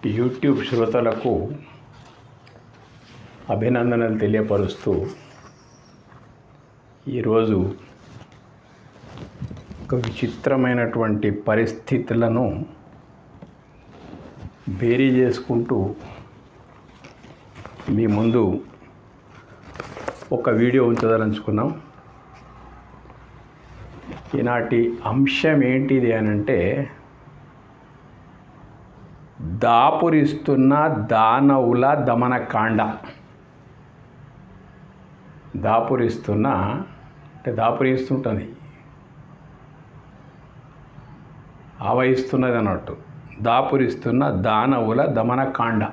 YouTube శ్రోతలకు అభినందనలు తెలియపరుస్తూ ఈరోజు ఒక విచిత్రమైనటువంటి పరిస్థితులను బేరీ చేసుకుంటూ మీ ముందు ఒక వీడియో ఉంచదలుచుకున్నాం. ఈనాటి అంశం ఏంటిది అని అంటే, దాపురిస్తున్న దానవుల దమనకాండ. దాపురిస్తున్న అంటే దాపురిస్తుంటుంది, ఆవహిస్తున్నది అన్నట్టు. దాపురిస్తున్న దానవుల దమనకాండ.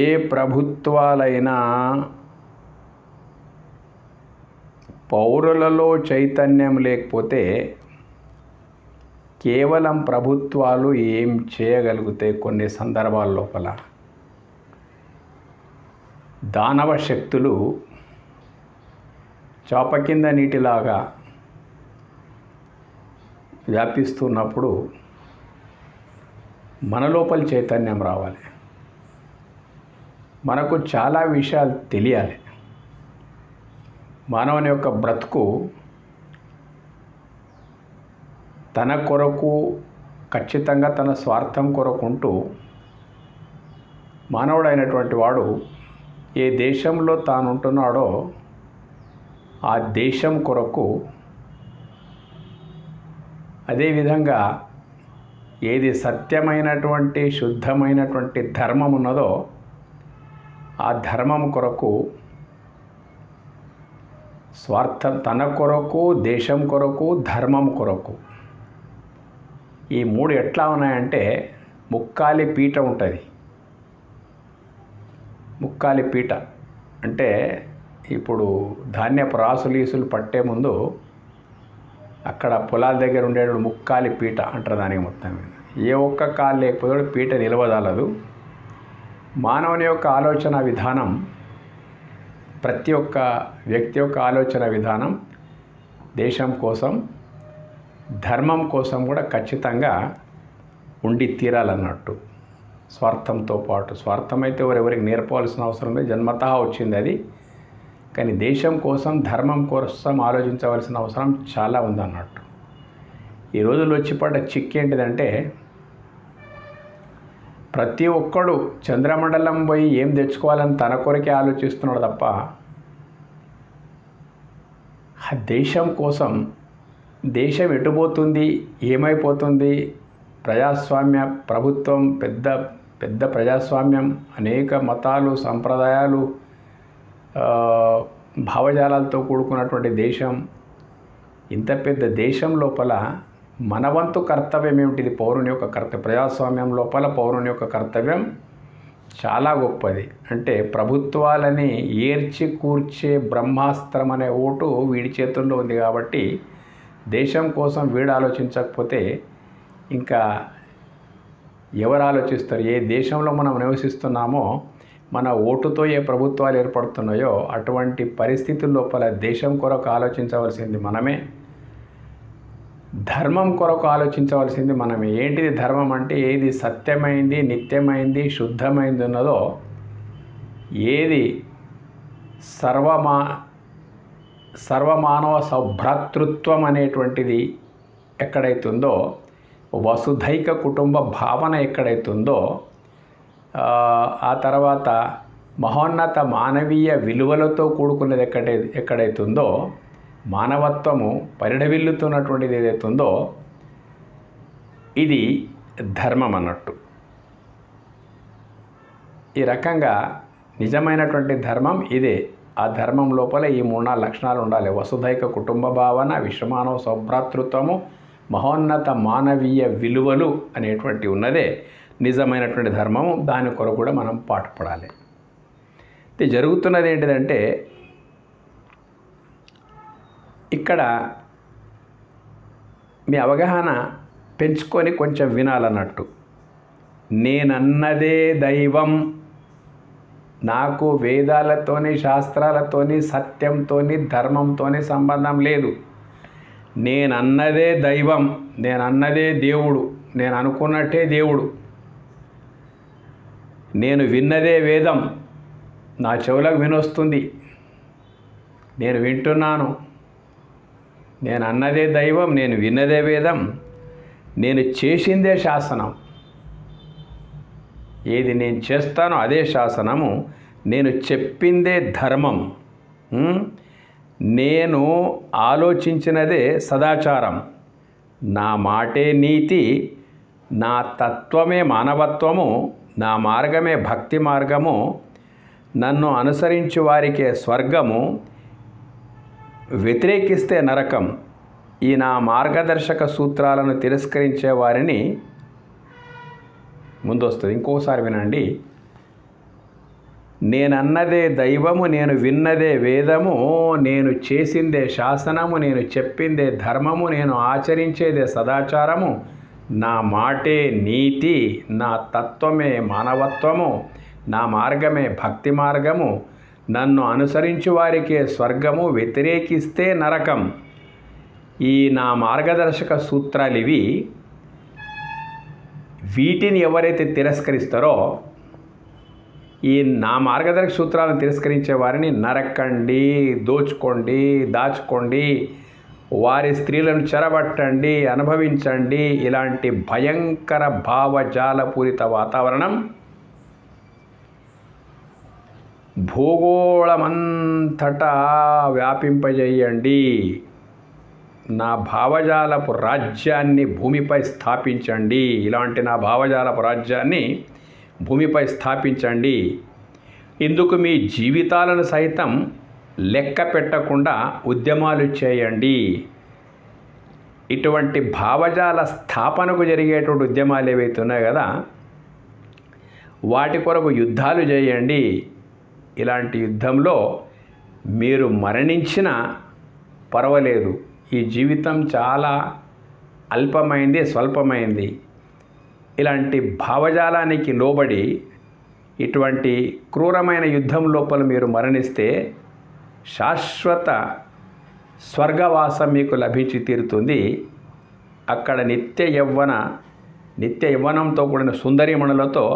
ఏ ప్రభుత్వాలైనా పౌరులలో చైతన్యం లేకపోతే కేవలం ప్రభుత్వాలు ఏం చేయగలుగుతాయి? కొన్ని సందర్భాల లోపల దానవ శక్తులు చాప కింద నీటిలాగా వ్యాపిస్తున్నప్పుడు మన లోపల చైతన్యం రావాలి. మనకు చాలా విషయాలు తెలియాలి. మానవుని యొక్క బ్రతుకు తన కొరకు, ఖచ్చితంగా తన స్వార్థం కొరకు ఉంటూ మానవుడైనటువంటి వాడు ఏ దేశంలో తాను ఉంటున్నాడో ఆ దేశం కొరకు, అదేవిధంగా ఏది సత్యమైనటువంటి శుద్ధమైనటువంటి ధర్మం ఉన్నదో ఆ ధర్మం కొరకు, స్వార్థం తన కొరకు, దేశం కొరకు, ధర్మం కొరకు. ఈ మూడు ఎట్లా ఉన్నాయంటే, ముక్కాలి పీట ఉంటుంది. ముక్కాలి పీట అంటే ఇప్పుడు ధాన్యపు రాసులీసులు పట్టే ముందు అక్కడ పొలాల దగ్గర ఉండేవాడు ముక్కాలి పీట అంటారు దానికి. మొత్తం మీద ఏ ఒక్క కాలు లేకపోతే పీట నిలవదాలదు. మానవుని యొక్క ఆలోచన విధానం, ప్రతి ఒక్క వ్యక్తి యొక్క ఆలోచన విధానం దేశం కోసం, ధర్మం కోసం కూడా ఖచ్చితంగా ఉండి తీరాలన్నట్టు. స్వార్థంతో పాటు, స్వార్థం అయితే ఎవరెవరికి నేర్పవలసిన అవసరం లేదు, జన్మతః వచ్చింది అది. కానీ దేశం కోసం, ధర్మం కోసం ఆలోచించవలసిన అవసరం చాలా ఉందన్నట్టు. ఈ రోజుల్లో వచ్చి పడ్డ చిక్కేంటిదంటే, ప్రతి ఒక్కడు చంద్రమండలం పోయి ఏం తెచ్చుకోవాలని తన కొరకే ఆలోచిస్తున్నాడు తప్ప ఆ దేశం కోసం, దేశం ఎటుపోతుంది, ఏమైపోతుంది, ప్రజాస్వామ్య ప్రభుత్వం, పెద్ద పెద్ద ప్రజాస్వామ్యం, అనేక మతాలు, సంప్రదాయాలు, భావజాలాలతో కూడుకున్నటువంటి దేశం. ఇంత పెద్ద దేశం లోపల మన వంతు కర్తవ్యం ఏమిటిది? పౌరుని యొక్క కర్తవ్యం. ప్రజాస్వామ్యం లోపల పౌరుని యొక్క కర్తవ్యం చాలా గొప్పది. అంటే ప్రభుత్వాలని ఏర్చి కూర్చే బ్రహ్మాస్త్రం అనే ఓటు వీడి చేతుల్లో ఉంది. కాబట్టి దేశం కోసం వీడు ఆలోచించకపోతే ఇంకా ఎవరు ఆలోచిస్తారు? ఏ దేశంలో మనం నివసిస్తున్నామో, మన ఓటుతో ఏ ప్రభుత్వాలు ఏర్పడుతున్నాయో అటువంటి పరిస్థితుల లోపల దేశం కొరకు ఆలోచించవలసింది మనమే, ధర్మం కొరకు ఆలోచించవలసింది మనమే. ఏంటిది ధర్మం అంటే, ఏది సత్యమైంది, నిత్యమైంది, శుద్ధమైంది ఉన్నదో, ఏది సర్వమానవ సౌభ్రాతృత్వం అనేటువంటిది ఎక్కడైతుందో, వసుధైక కుటుంబ భావన ఎక్కడైతుందో, ఆ తర్వాత మహోన్నత మానవీయ విలువలతో కూడుకున్నది ఎక్కడైతుందో, మానవత్వము పరిఢవిల్లుతున్నటువంటిది ఏదైతుందో, ఇది ధర్మం అన్నట్టు. ఈ రకంగా నిజమైనటువంటి ధర్మం ఇదే. ఆ ధర్మం లోపల ఈ 3-4 లక్షణాలు ఉండాలి. వసుధైక కుటుంబ భావన, విశ్వమానవ సౌభ్రాతృత్వము, మహోన్నత మానవీయ విలువలు అనేటువంటి ఉన్నదే నిజమైనటువంటి ధర్మము. దాని కొరకు కూడా మనం పాటుపడాలి. ఇది జరుగుతున్నది ఏంటిదంటే, ఇక్కడ మీ అవగాహన పెంచుకొని కొంచెం వినాలన్నట్టు. నేనన్నదే దైవం నాకు వేదాలతోని శాస్త్రాలతోని సత్యంతోని ధర్మంతోని సంబంధం లేదు. నేనన్నదే దైవం, నేనన్నదే దేవుడు, నేను అనుకున్నట్టే దేవుడు. నేను విన్నదే వేదం, నా చెవులకు వినొస్తుంది, నేను వింటున్నాను. నేను అన్నదే దైవం, నేను విన్నదే వేదం, నేను చేసిందే శాసనం. ఏది నేను చేస్తానో అదే శాసనము, నేను చెప్పిందే ధర్మం, నేను ఆలోచించినదే సదాచారం, నా మాటే నీతి, నా తత్వమే మానవత్వము, నా మార్గమే భక్తి మార్గము, నన్ను అనుసరించు వారికే స్వర్గము, వ్యతిరేకిస్తే నరకం. ఈ నా మార్గదర్శక సూత్రాలను తిరస్కరించే వారిని ముందు వస్తుంది. ఇంకోసారి వినండి. నేనన్నదే దైవము, నేను విన్నదే వేదము, నేను చేసిందే శాసనము, నేను చెప్పిందే ధర్మము, నేను ఆచరించేదే సదాచారము, నా మాటే నీతి, నా తత్వమే మానవత్వము, నా మార్గమే భక్తి మార్గము, నన్ను అనుసరించు వారికే స్వర్గము, వ్యతిరేకిస్తే నరకం. ఈ నా మార్గదర్శక సూత్రాలు ఇవి. వీటిని ఎవరైతే తిరస్కరిస్తారో, ఈ నా మార్గదర్శక సూత్రాలను తిరస్కరించే వారిని నరకండి, దోచుకోండి, దాచుకోండి, వారి స్త్రీలను చెరబట్టండి, అనుభవించండి. ఇలాంటి భయంకర భావజాలపూరిత వాతావరణం భూగోళమంతటా వ్యాపింపజేయండి. నా భావజాలపు రాజ్యాన్ని భూమిపై స్థాపించండి. ఇలాంటి నా భావజాలపు రాజ్యాన్ని భూమిపై స్థాపించండి. ఇందుకు మీ జీవితాలను సైతం లెక్క పెట్టకుండా ఉద్యమాలు చేయండి. ఇటువంటి భావజాల స్థాపనకు జరిగేటువంటి ఉద్యమాలు ఏవైతే ఉన్నాయో కదా, వాటి కొరకు యుద్ధాలు చేయండి. ఇలాంటి యుద్ధంలో మీరు మరణించినా పర్వాలేదు. ఈ జీవితం చాలా అల్పమైంది, స్వల్పమైంది. ఇలాంటి భావజాలానికి లోబడి ఇటువంటి క్రూరమైన యుద్ధం లోపల మీరు మరణిస్తే శాశ్వత స్వర్గవాసం మీకు లభించి తీరుతుంది. అక్కడ నిత్య యవ్వనంతో కూడిన సుందరీమణులతో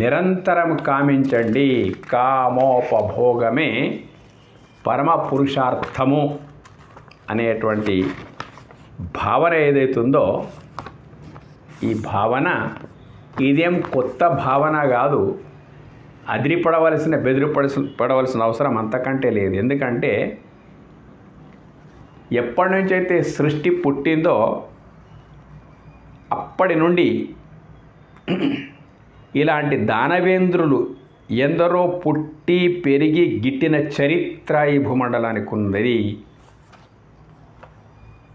నిరంతరం కామించండి. కామోపభోగమే పరమ పురుషార్థము అనేటువంటి భావన ఏదైతుందో, ఈ భావన ఇదేం కొత్త భావన కాదు. బెదిరిపడవలసిన అవసరం అంతకంటే లేదు. ఎందుకంటే ఎప్పటి నుంచైతే సృష్టి పుట్టిందో అప్పటి నుండి ఇలాంటి దానవేంద్రులు ఎందరో పుట్టి పెరిగి గిట్టిన చరిత్ర ఈ భూమండలానికి ఉన్నది.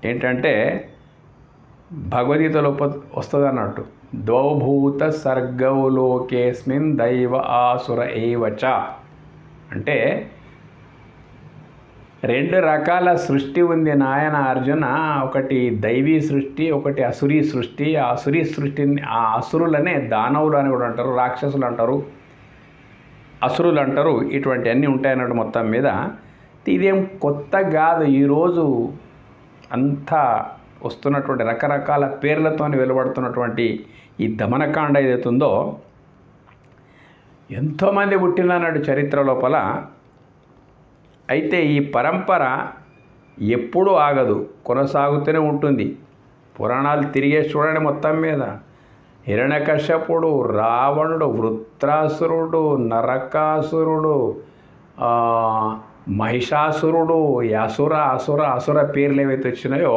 ఏంటంటే భగవద్గీతలో వస్తుంది అన్నట్టు, ద్వౌభూత సర్గౌ లోకేస్మిన్ దైవ ఆసుర ఏవచ. అంటే రెండు రకాల సృష్టి ఉంది నాయన అర్జున. ఒకటి దైవీ సృష్టి, ఒకటి అసురీ సృష్టి. ఆ అసురీ సృష్టిని, ఆ అసురులనే దానవులు అని కూడా అంటారు, రాక్షసులు అంటారు, అసురులు అంటారు. ఇటువంటి అన్నీ ఉంటాయన్నట్టు. మొత్తం మీద ఇదేం కొత్త కాదు. ఈరోజు అంతా వస్తున్నటువంటి రకరకాల పేర్లతో వెలువడుతున్నటువంటి ఈ దమనకాండ ఏదైతుందో, ఎంతోమంది పుట్టినన్నాడు చరిత్ర లోపల. అయితే ఈ పరంపర ఎప్పుడూ ఆగదు, కొనసాగుతూనే ఉంటుంది. పురాణాలు తిరిగే చూడండి. మొత్తం మీద హిరణ్యకశ్యపుడు, రావణుడు, వృత్రాసురుడు, నరకాసురుడు, మహిషాసురుడు, అసుర పేర్లు ఏవైతే వచ్చినాయో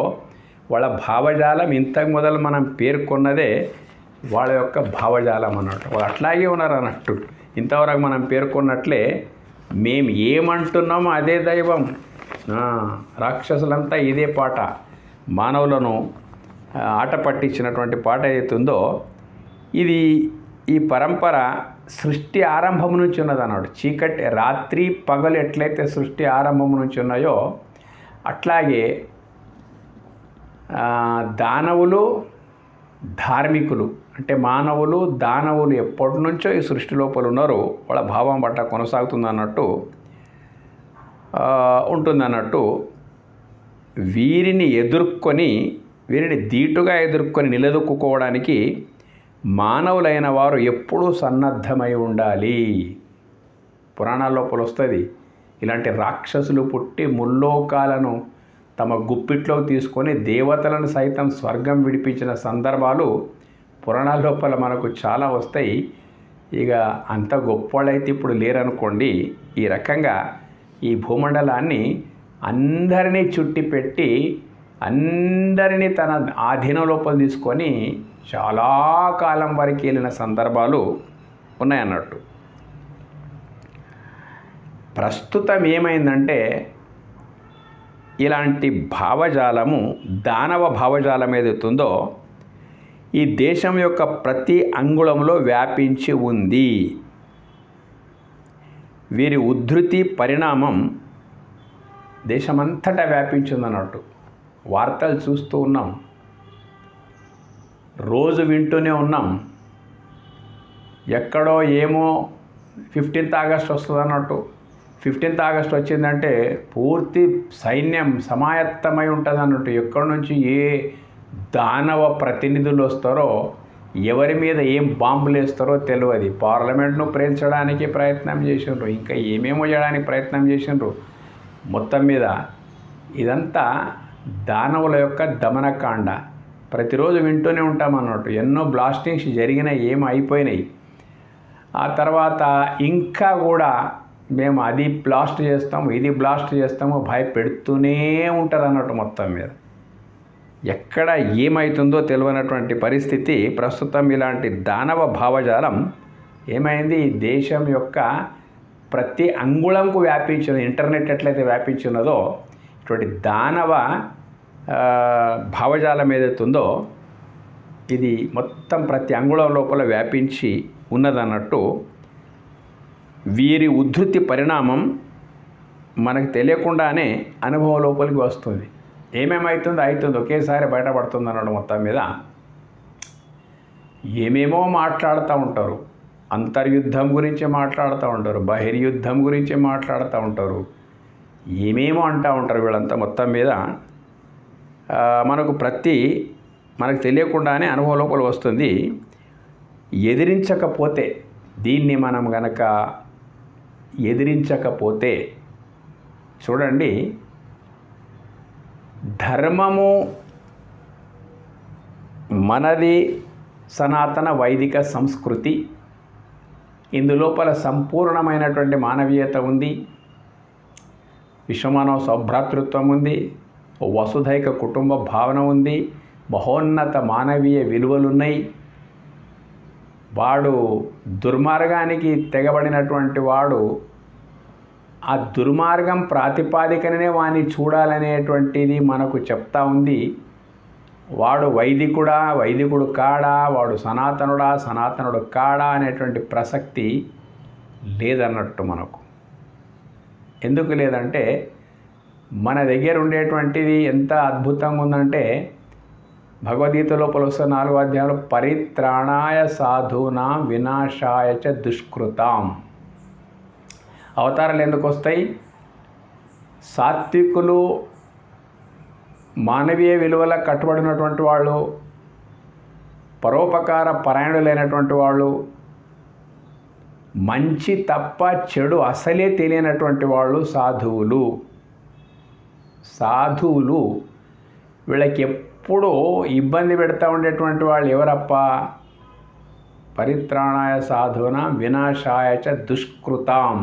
వాళ్ళ భావజాలం ఇంతకు మొదలు మనం పేర్కొన్నదే వాళ్ళ యొక్క భావజాలం అన్నట్టు. వాళ్ళు అట్లాగే ఉన్నారు అన్నట్టు. ఇంతవరకు మనం పేర్కొన్నట్లే మేము ఏమంటున్నామో అదే దైవం. రాక్షసులంతా ఇదే పాట, మానవులను ఆట పట్టించినటువంటి పాట ఏదైతుందో ఇది. ఈ పరంపర సృష్టి ఆరంభం నుంచి ఉన్నదన్నాడు. చీకటి రాత్రి పగలు ఎట్లయితే సృష్టి ఆరంభం నుంచి ఉన్నాయో అట్లాగే దానవులు, ధార్మికులు అంటే మానవులు దానవులు ఎప్పటి నుంచో ఈ సృష్టి లోపల ఉన్నారు, వాళ్ళ భావం పట్ల కొనసాగుతుందన్నట్టు ఉంటుందన్నట్టు వీరిని ఎదుర్కొని వీరిని ధీటుగా ఎదుర్కొని నిలదొక్కుకోవడానికి మానవులైన వారు ఎప్పుడూ సన్నద్ధమై ఉండాలి. పురాణాల లోపల వస్తుంది, ఇలాంటి రాక్షసులు పుట్టి ముల్లోకాలను తమ గుప్పిట్లో తీసుకొని దేవతలను సైతం స్వర్గం విడిపించిన సందర్భాలు పురాణాల లోపల మనకు చాలా వస్తాయి. ఇక అంత గొప్పవాళ్ళైతే ఇప్పుడు లేరనుకోండి. ఈ రకంగా ఈ భూమండలాన్ని అందరినీ చుట్టి పెట్టి అందరినీ తన ఆధీనం లోపల తీసుకొని చాలా కాలం వరకు వెళ్ళిన సందర్భాలు ఉన్నాయన్నట్టు. ప్రస్తుతం ఏమైందంటే ఇలాంటి భావజాలము, దానవ భావజాలం ఏదైతుందో ఈ దేశం యొక్క ప్రతి అంగుళంలో వ్యాపించి ఉంది. వీరి ఉద్ధృతి పరిణామం దేశమంతటా వ్యాపించిందన్నట్టు. వార్తలు చూస్తూ ఉన్నాం, రోజు వింటూనే ఉన్నాం. ఎక్కడో ఏమో 15th ఆగస్ట్ వస్తుంది అన్నట్టు. 15th ఆగస్ట్ వచ్చిందంటే పూర్తి సైన్యం సమాయత్తమై ఉంటుంది అన్నట్టు. ఎక్కడి నుంచి ఏ దానవ ప్రతినిధులు వస్తారో, ఎవరి మీద ఏం బాంబులు వేస్తారో తెలియదు. పార్లమెంట్ను ప్రేల్చడానికి ప్రయత్నం చేసిండ్రు, ఇంకా ఏమేమో చేయడానికి ప్రయత్నం చేసిండ్రు. మొత్తం మీద ఇదంతా దానవుల యొక్క దమనకాండ. ప్రతిరోజు వింటూనే ఉంటాం అన్నట్టు. ఎన్నో బ్లాస్టింగ్స్ జరిగినాయి, ఏమో అయిపోయినాయి. ఆ తర్వాత ఇంకా కూడా మేము అది బ్లాస్ట్ చేస్తాము, ఇది బ్లాస్ట్ చేస్తాము భయపెడుతూనే ఉంటారు అన్నట్టు. మొత్తం మీద ఎక్కడ ఏమవుతుందో తెలియనటువంటి పరిస్థితి ప్రస్తుతం. ఇలాంటి దానవ భావజాలం ఏమైంది, ఈ దేశం యొక్క ప్రతి అంగుళంకు వ్యాపించిన, ఇంటర్నెట్ ఎట్లయితే వ్యాపించినదో ఇటువంటి దానవ భావజాలం ఏదైతుందో ఇది మొత్తం ప్రతి అంగుళం లోపల వ్యాపించి ఉన్నదన్నట్టు. వీరి ఉద్ధృతి పరిణామం మనకు తెలియకుండానే అనుభవం లోపలికి వస్తుంది. ఏమేమవుతుందో ఒకేసారి బయటపడుతుంది అన్నట్టు. మొత్తం మీద ఏమేమో మాట్లాడుతూ ఉంటారు. అంతర్యుద్ధం గురించి మాట్లాడుతూ ఉంటారు, బహిర్యుద్ధం గురించి మాట్లాడుతూ ఉంటారు, ఏమేమో అంటూ ఉంటారు వీళ్ళంతా. మొత్తం మీద మనకు తెలియకుండానే అనుభవం లోపల వస్తుంది. ఎదిరించకపోతే, దీన్ని మనం గనక ఎదిరించకపోతే చూడండి, ధర్మము మనది సనాతన వైదిక సంస్కృతి. ఇందులోపల సంపూర్ణమైనటువంటి మానవీయత ఉంది, విశ్వమానవ సౌభ్రాతృత్వం ఉంది, వసుధైక కుటుంబ భావన ఉంది, మహోన్నత మానవీయ విలువలున్నాయి. వాడు దుర్మార్గానికి తెగబడినటువంటి వాడు ఆ దుర్మార్గం ప్రాతిపాదికనే వాడిని చూడాలనేటువంటిది మనకు చెప్తా ఉంది. వాడు వైదికుడు కాడా, వాడు సనాతనుడు కాడా అనేటువంటి ప్రసక్తి లేదన్నట్టు మనకు. ఎందుకు లేదంటే మన దగ్గర ఉండేటువంటిది ఎంత అద్భుతంగా ఉందంటే, భగవద్గీత లోపల వస్తే 4వ అధ్యాయంలో పరిత్రాణాయ సాధూనాం వినాశాయ చ దుష్కృతాం. అవతారాలు ఎందుకు వస్తాయి? సాత్వికులు, మానవీయ విలువలకు కట్టుబడినటువంటి వాళ్ళు, పరోపకార పరాయణులైనటువంటి వాళ్ళు, మంచి తప్ప చెడు అసలే తెలియనటువంటి వాళ్ళు సాధువులు. వీళ్ళకి ఎప్పుడూ ఇబ్బంది పెడతా ఉండేటువంటి వాళ్ళు ఎవరప్ప? పరిత్రాణాయ సాధూనాం వినాశాయ చ దుష్కృతాం.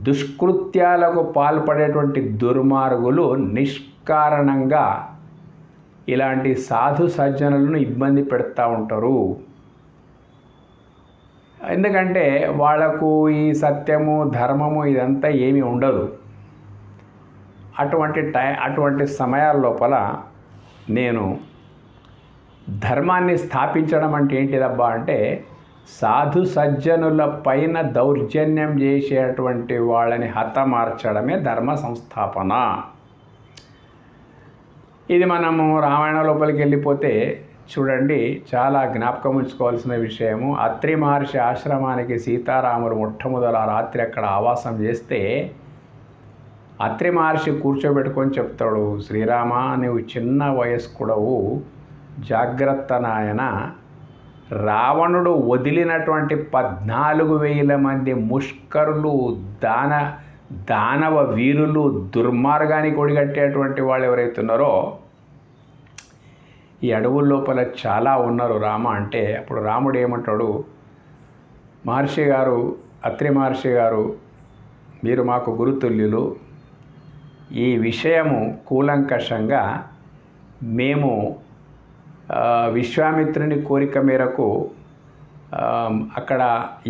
దుష్కృత్యాలకు పాల్పడేటువంటి దుర్మార్గులు నిష్కారణంగా ఇలాంటి సాధు సజ్జనులను ఇబ్బంది పెడతా ఉంటారు. ఎందుకంటే వాళ్లకు ఈ సత్యము, ధర్మము ఇదంతా ఏమీ ఉండదు. అటువంటి సమయాల లోపల నేను ధర్మాన్ని స్థాపించడం అంటే ఏంటిదబ్బా అంటే, సాధు సజ్జనుల పైన దౌర్జన్యం చేసేటువంటి వాళ్ళని హతమార్చడమే ధర్మ సంస్థాపన. ఇది మనము రామాయణ లోపలికి వెళ్ళిపోతే చూడండి, చాలా జ్ఞాపకం ఉంచుకోవాల్సిన విషయము. అత్రి మహర్షి ఆశ్రమానికి సీతారాములు మొట్టమొదల రాత్రి అక్కడ ఆవాసం చేస్తే అత్రి మహర్షి కూర్చోబెట్టుకొని చెప్తాడు, శ్రీరామ, నువ్వు చిన్న వయస్కుడవు, జాగ్రత్త నాయన. రావణుడు వదిలినటువంటి 14,000 మంది ముష్కరులు, దానవ వీరులు, దుర్మార్గానికి ఒడిగట్టేటువంటి వాళ్ళు ఎవరైతే ఉన్నారో ఈ అడవుల లోపల చాలా ఉన్నారు రామ అంటే, అప్పుడు రాముడు ఏమంటాడు, మహర్షి గారు, అత్రి మహర్షి గారు, మీరు మాకు గురుతుల్యులు. ఈ విషయము కూలంకషంగా మేము విశ్వామిత్రుని కోరిక మేరకు అక్కడ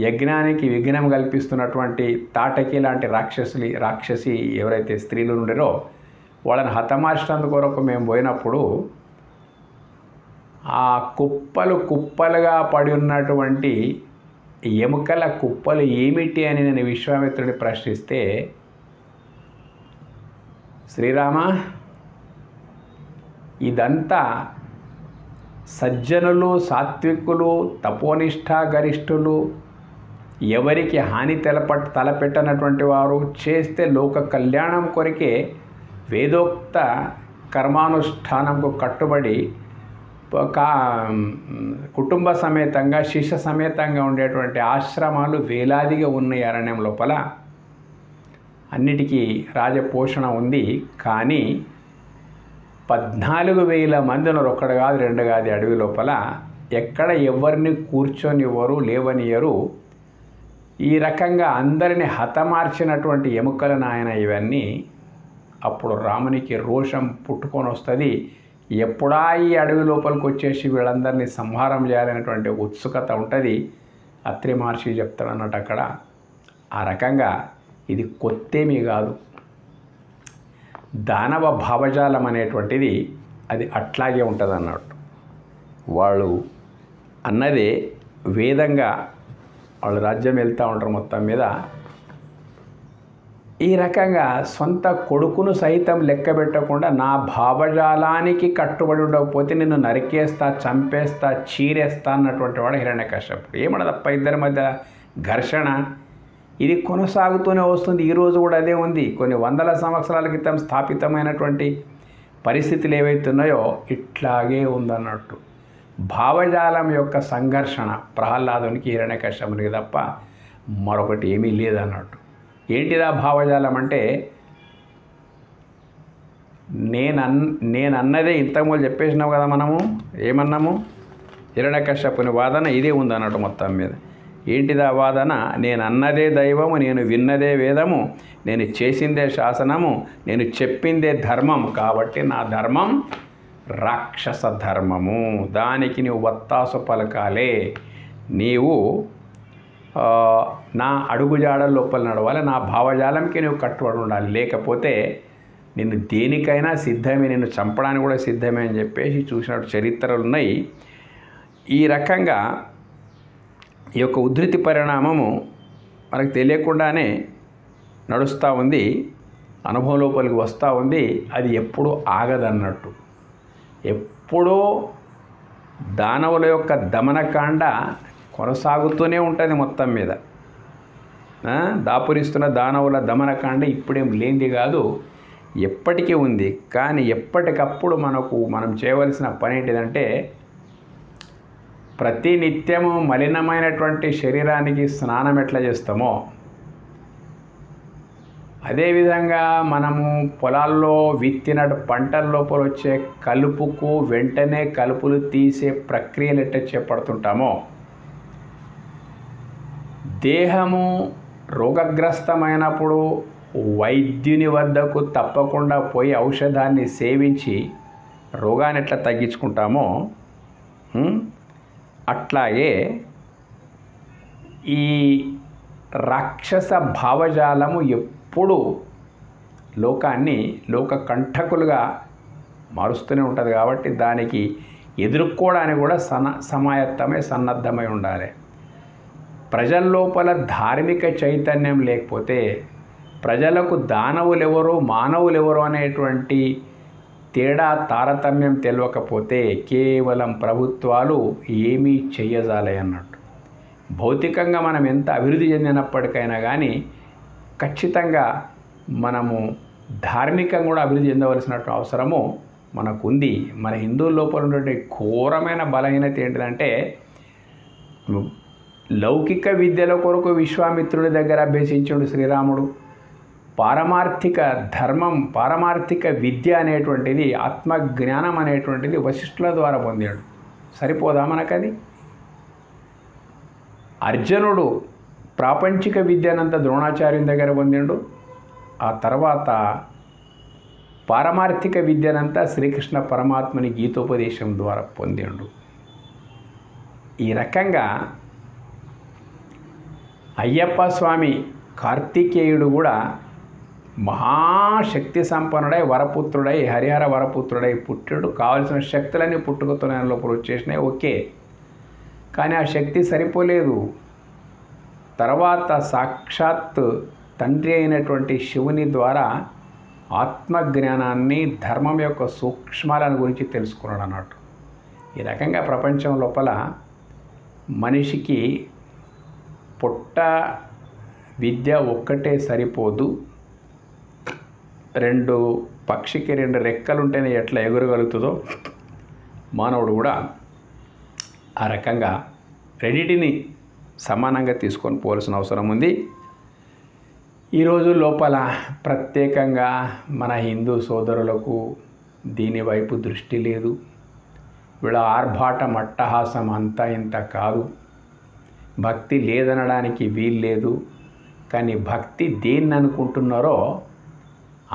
యజ్ఞానికి విఘ్నం కల్పిస్తున్నటువంటి తాటకి లాంటి రాక్షసి ఎవరైతే స్త్రీలు ఉండరో వాళ్ళని హతమార్చినందు కొరకు మేము పోయినప్పుడు ఆ కుప్పలుగా పడి ఉన్నటువంటి ఎముకల కుప్పలు ఏమిటి అని నేను విశ్వామిత్రుడిని ప్రశ్నిస్తే, శ్రీరామ, ఇదంతా సజ్జనులు, సాత్వికులు, తపోనిష్ఠా గరిష్ఠులు, ఎవరికి హాని తలపెట్టనటువంటి వారు చేస్తే లోక కళ్యాణం కొరికే వేదోక్త కర్మానుష్ఠానంకు కట్టుబడి కుటుంబ సమేతంగా, శిష్య సమేతంగా ఉండేటువంటి ఆశ్రమాలు వేలాదిగా ఉన్నాయి అరణ్యం లోపల. అన్నిటికీ రాజపోషణ ఉంది. కానీ 14,000 మంది ఉన్నారు, ఒక్కడు కాదు, రెండు కాదు. అడవి లోపల ఎక్కడ ఎవరిని కూర్చొనివ్వరు, లేవనియరు. ఈ రకంగా అందరిని హతమార్చినటువంటి ఎముకలను ఆయన ఇవన్నీ. అప్పుడు రామునికి రోషం పుట్టుకొని వస్తుంది. ఎప్పుడా ఈ అడవి లోపలికి వచ్చేసి వీళ్ళందరినీ సంహారం చేయాలనేటువంటి ఉత్సుకత ఉంటుంది. అత్రి మహర్షి చెప్తాడు అన్నట్టు అక్కడ. ఆ రకంగా ఇది కొత్తేమీ కాదు. దానవ భావజాలం అనేటువంటిది అది అట్లాగే ఉంటుంది అన్నట్టు. వాళ్ళు అన్నదే వేదంగా వాళ్ళు రాజ్యం వెళ్తూ ఉంటారు మొత్తం మీద. ఈ రకంగా సొంత కొడుకును సైతం లెక్క పెట్టకుండా నా భావజాలానికి కట్టుబడి ఉండకపోతే నిన్ను నరికేస్తా, చంపేస్తా, చీరేస్తా అన్నటువంటి వాడు హిరణ్యకశ్యపుడు. ఏమన్నదప్ప ఇద్దరి మధ్య ఘర్షణ ఇది కొనసాగుతూనే వస్తుంది. ఈరోజు కూడా అదే ఉంది. కొన్ని వందల సంవత్సరాల క్రితం స్థాపితమైనటువంటి పరిస్థితులు ఏవైతున్నాయో ఇట్లాగే ఉందన్నట్టు. భావజాలం యొక్క సంఘర్షణ ప్రహ్లాదునికి, హిరణ్యకశ్యపునికి తప్ప మరొకటి ఏమీ లేదన్నట్టు. ఏంటిదా భావజాలం అంటే, నేనన్నదే ఇంతకుముందు చెప్పేసినాం కదా మనము. ఏమన్నాము? హిరణ్యకశ్యపుని వాదన ఇదే ఉందన్నట్టు మొత్తం మీద. ఏంటిదా వాదన? నేను అన్నదే దైవము, నేను విన్నదే వేదము, నేను చేసిందే శాసనము, నేను చెప్పిందే ధర్మం. కాబట్టి నా ధర్మం రాక్షస ధర్మము, దానికి నీవు వత్తాసు పలకాలే. నీవు నా అడుగుజాడల లోపల నడవాలి, నా భావజాలంకి నువ్వు కట్టుబడి ఉండాలి. లేకపోతే నిన్ను దేనికైనా సిద్ధమే, నిన్ను చంపడానికి కూడా సిద్ధమే అని చెప్పేసి చూసినట్టు చరిత్రలు ఉన్నాయి. ఈ రకంగా ఈ యొక్క ఉద్ధృతి పరిణామము మనకు తెలియకుండానే నడుస్తూ ఉంది, అనుభవం లోపలికి వస్తూ ఉంది. అది ఎప్పుడూ ఆగదన్నట్టు. ఎప్పుడూ దానవుల యొక్క దమనకాండ కొనసాగుతూనే ఉంటుంది మొత్తం మీద. దాపురిస్తున్న దానవుల దమనకాండ ఇప్పుడేం లేనిది కాదు, ఎప్పటికీ ఉంది. కానీ ఎప్పటికప్పుడు మనం చేయవలసిన పని ఏంటిదంటే, ప్రతి నిత్యము మలినమైనటువంటి శరీరానికి స్నానం ఎట్లా చేస్తామో అదేవిధంగా మనము పొలాల్లో విత్తిన పంటల లోపల వచ్చే కలుపుకు వెంటనే కలుపులు తీసే ప్రక్రియలు ఎట్లా చేపడుతుంటామో, దేహము రోగగ్రస్తమైనప్పుడు వైద్యుని వద్దకు తప్పకుండా పోయి ఔషధాన్ని సేవించి రోగాన్ని ఎట్లా తగ్గించుకుంటామో, అట్లాగే ఈ రాక్షస భావజాలము ఎప్పుడు లోకాన్ని లోక కంఠకులుగా మారుస్తూనే ఉంటుంది. కాబట్టి దానికి ఎదుర్కోవడానికి కూడా సన్నద్ధమై ఉండాలి. ప్రజల లోపల ధార్మిక చైతన్యం లేకపోతే, ప్రజలకు దానవులెవరు మానవులెవరు అనేటువంటి తేడా తారతమ్యం తెలియకపోతే కేవలం ప్రభుత్వాలు ఏమీ చెయ్యజాలే అన్నట్టు. భౌతికంగా మనం ఎంత అభివృద్ధి చెందినప్పటికైనా కానీ ఖచ్చితంగా మనము ధార్మికంగా కూడా అభివృద్ధి చెందవలసినట్టు అవసరము మనకు ఉంది. మన హిందువుల లోపల ఉన్నటువంటి ఘోరమైన బలహీనత ఏంటిదంటే లౌకిక విద్యల కొరకు విశ్వామిత్రుడి దగ్గర అభ్యసించుడు శ్రీరాముడు. పారమార్థిక ధర్మం, పారమార్థిక విద్య అనేటువంటిది, ఆత్మజ్ఞానం అనేటువంటిది వశిష్ఠుల ద్వారా పొందాడు. సరిపోదా మనకది? అర్జునుడు ప్రాపంచిక విద్యనంతా ద్రోణాచార్యుని దగ్గర పొందిండు. ఆ తర్వాత పారమార్థిక విద్యనంతా శ్రీకృష్ణ పరమాత్మని గీతోపదేశం ద్వారా పొందిండు. ఈ రకంగా అయ్యప్ప స్వామి కార్తికేయుడు కూడా మహాశక్తి సంపన్నుడై వరపుత్రుడై హరిహర వరపుత్రుడై పుట్టాడు. కావలసిన శక్తులన్నీ పుట్టుకతోనే లోపల వచ్చేసినాయి, ఓకే. కానీ ఆ శక్తి సరిపోలేదు. తర్వాత సాక్షాత్ తండ్రి అయినటువంటి శివుని ద్వారా ఆత్మజ్ఞానాన్ని, ధర్మం యొక్క సూక్ష్మాలను గురించి తెలుసుకున్నాడు అన్నట్టు. ఈ రకంగా ప్రపంచం లోపల మనిషికి పుట్ట విద్య ఒక్కటే సరిపోదు. పక్షికి 2 రెక్కలు ఉంటేనే ఎట్లా ఎగురగలుగుతుందో మానవుడు కూడా ఆ రకంగా రెండింటిని సమానంగా తీసుకొని పోవాల్సిన అవసరం ఉంది. ఈరోజు లోపల ప్రత్యేకంగా మన హిందూ సోదరులకు దీని వైపు దృష్టి లేదు. వీళ్ళ ఆర్భాటం, అట్టహాసం అంతా ఇంత కాదు. భక్తి లేదనడానికి వీల్లేదు. కానీ భక్తి దేన్ని అనుకుంటున్నారో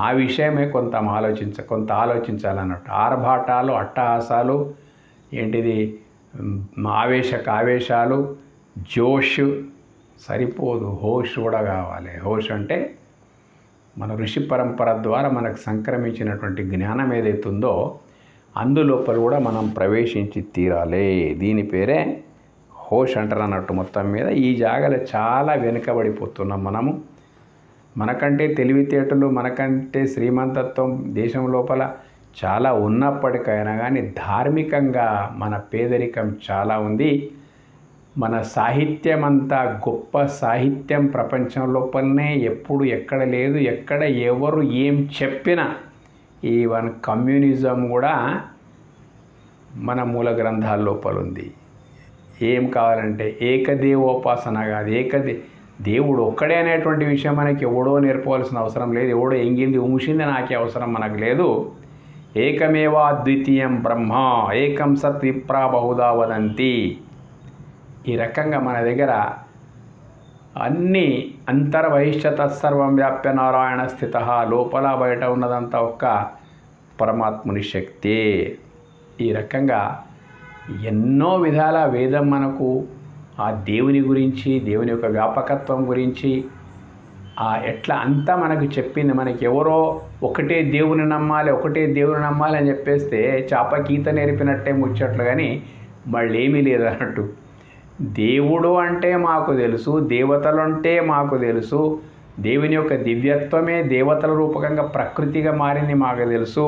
ఆ విషయమే కొంత ఆలోచించాలన్నట్టు. ఆర్భాటాలు, అట్టహాసాలు, ఏంటిది ఆవేశాలు, జోష్ సరిపోదు. హోష్ కూడా కావాలి. హోష్ అంటే మన ఋషి పరంపర ద్వారా మనకు సంక్రమించినటువంటి జ్ఞానం ఏదైతుందో అందులోపల కూడా మనం ప్రవేశించి తీరాలి. దీని పేరే హోష్ అంటారు అన్నట్టు. మొత్తం మీద ఈ జాగలో చాలా వెనుకబడిపోతున్నాం మనము. మనకంటే తెలివితేటలు, మనకంటే శ్రీమంతత్వం దేశం లోపల చాలా ఉన్నప్పటికైనా కానీ ధార్మికంగా మన పేదరికం చాలా ఉంది. మన సాహిత్యం అంతా గొప్ప సాహిత్యం ప్రపంచం లోపలనే ఎప్పుడు ఎక్కడ లేదు. ఎక్కడ ఎవరు ఏం చెప్పినా ఈవెన్ కమ్యూనిజం కూడా మన మూల గ్రంథాల లోపల ఉంది. ఏం కావాలంటే ఏకదేవోపాసన కాదు, దేవుడు ఒక్కడే అనేటువంటి విషయం మనకి ఎవడో నేర్పవలసిన అవసరం లేదు. ఎవడో ఎంగింది ఉంచింది నాకే అవసరం మనకు లేదు. ఏకమేవా అద్వితీయం బ్రహ్మ ఏకం సత్ విప్రా బహుదా వదంతి. ఈ రకంగా మన దగ్గర అన్నీ అంతర్బహిష్ట తత్సర్వం వ్యాప్య నారాయణ స్థిత, లోపల బయట ఉన్నదంతా ఒక్క పరమాత్ముని శక్తే. ఈ రకంగా ఎన్నో విధాల వేదం మనకు ఆ దేవుని గురించి, దేవుని యొక్క వ్యాపకత్వం గురించి ఎట్లా అంతా మనకు చెప్పింది. మనకి ఎవరో ఒకటే దేవుని నమ్మాలి అని చెప్పేస్తే చాపకీత నేర్పినట్టే ముచ్చట్లు, కానీ మళ్ళీ ఏమీ లేదన్నట్టు. దేవుడు అంటే మాకు తెలుసు, దేవతలు అంటే మాకు తెలుసు, దేవుని యొక్క దివ్యత్వమే దేవతల రూపకంగా ప్రకృతిగా మారింది మాకు తెలుసు,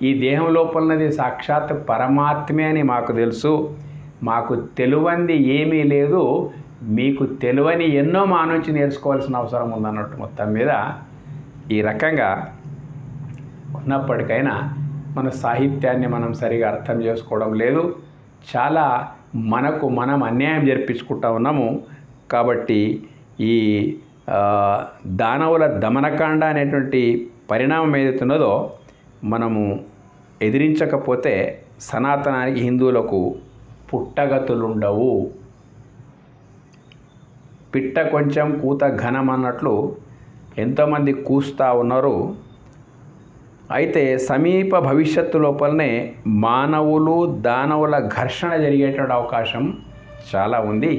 ఈ దేహం లోపలన్నది సాక్షాత్ పరమాత్మే అని మాకు తెలుసు. మాకు తెలియంది ఏమీ లేదు, మీకు తెలియని ఎన్నో మా నుంచి నేర్చుకోవాల్సిన అవసరం ఉందన్నట్టు. మొత్తం మీద ఈ రకంగా ఉన్నప్పటికైనా మన సాహిత్యాన్ని మనం సరిగా అర్థం చేసుకోవడం లేదు. చాలా మనం అన్యాయం జరిపించుకుంటా ఉన్నాము. కాబట్టి ఈ దానవుల దమనకాండ అనేటువంటి పరిణామం ఏదైతున్నదో మనము ఎదిరించకపోతే సనాతనానికి, హిందువులకు పుట్టగతులుండవు. పిట్ట కొంచెం కూత ఘనం అన్నట్లు ఎంతోమంది కూస్తూ ఉన్నారు. అయితే సమీప భవిష్యత్తు లోపలనే మానవులు దానవుల ఘర్షణ జరిగేటువంటి అవకాశం చాలా ఉంది.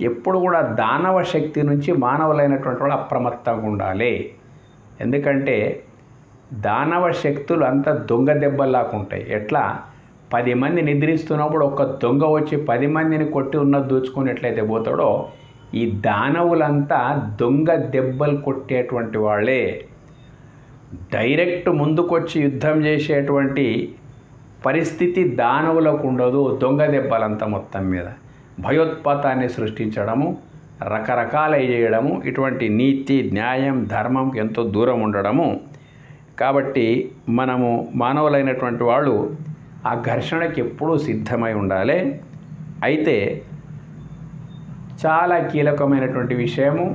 ఎప్పుడు కూడా దానవ శక్తి నుంచి మానవులైనటువంటి వాళ్ళు అప్రమత్తంగా ఉండాలి. ఎందుకంటే దానవ శక్తులు అంత దొంగ దెబ్బలాకుంటాయి. ఎట్లా 10 మంది నిద్రిస్తున్నప్పుడు ఒక దొంగ వచ్చి 10 మందిని కొట్టి ఉన్నది దోచుకొని ఎట్లయితే పోతాడో, ఈ దానవులంతా దొంగ దెబ్బలు కొట్టేటువంటి వాళ్ళే. డైరెక్ట్ ముందుకొచ్చి యుద్ధం చేసేటువంటి పరిస్థితి దానవులకు ఉండదు. దొంగ దెబ్బలంతా మొత్తం మీద భయోత్పాతాన్ని సృష్టించడము, రకరకాల చేయడము, ఇటువంటి నీతి న్యాయం ధర్మంకి ఎంతో దూరం ఉండడము. కాబట్టి మనము మానవులైనటువంటి వాళ్ళు ఆ ఘర్షణకి ఎప్పుడూ సిద్ధమై ఉండాలి. అయితే చాలా కీలకమైనటువంటి విషయము,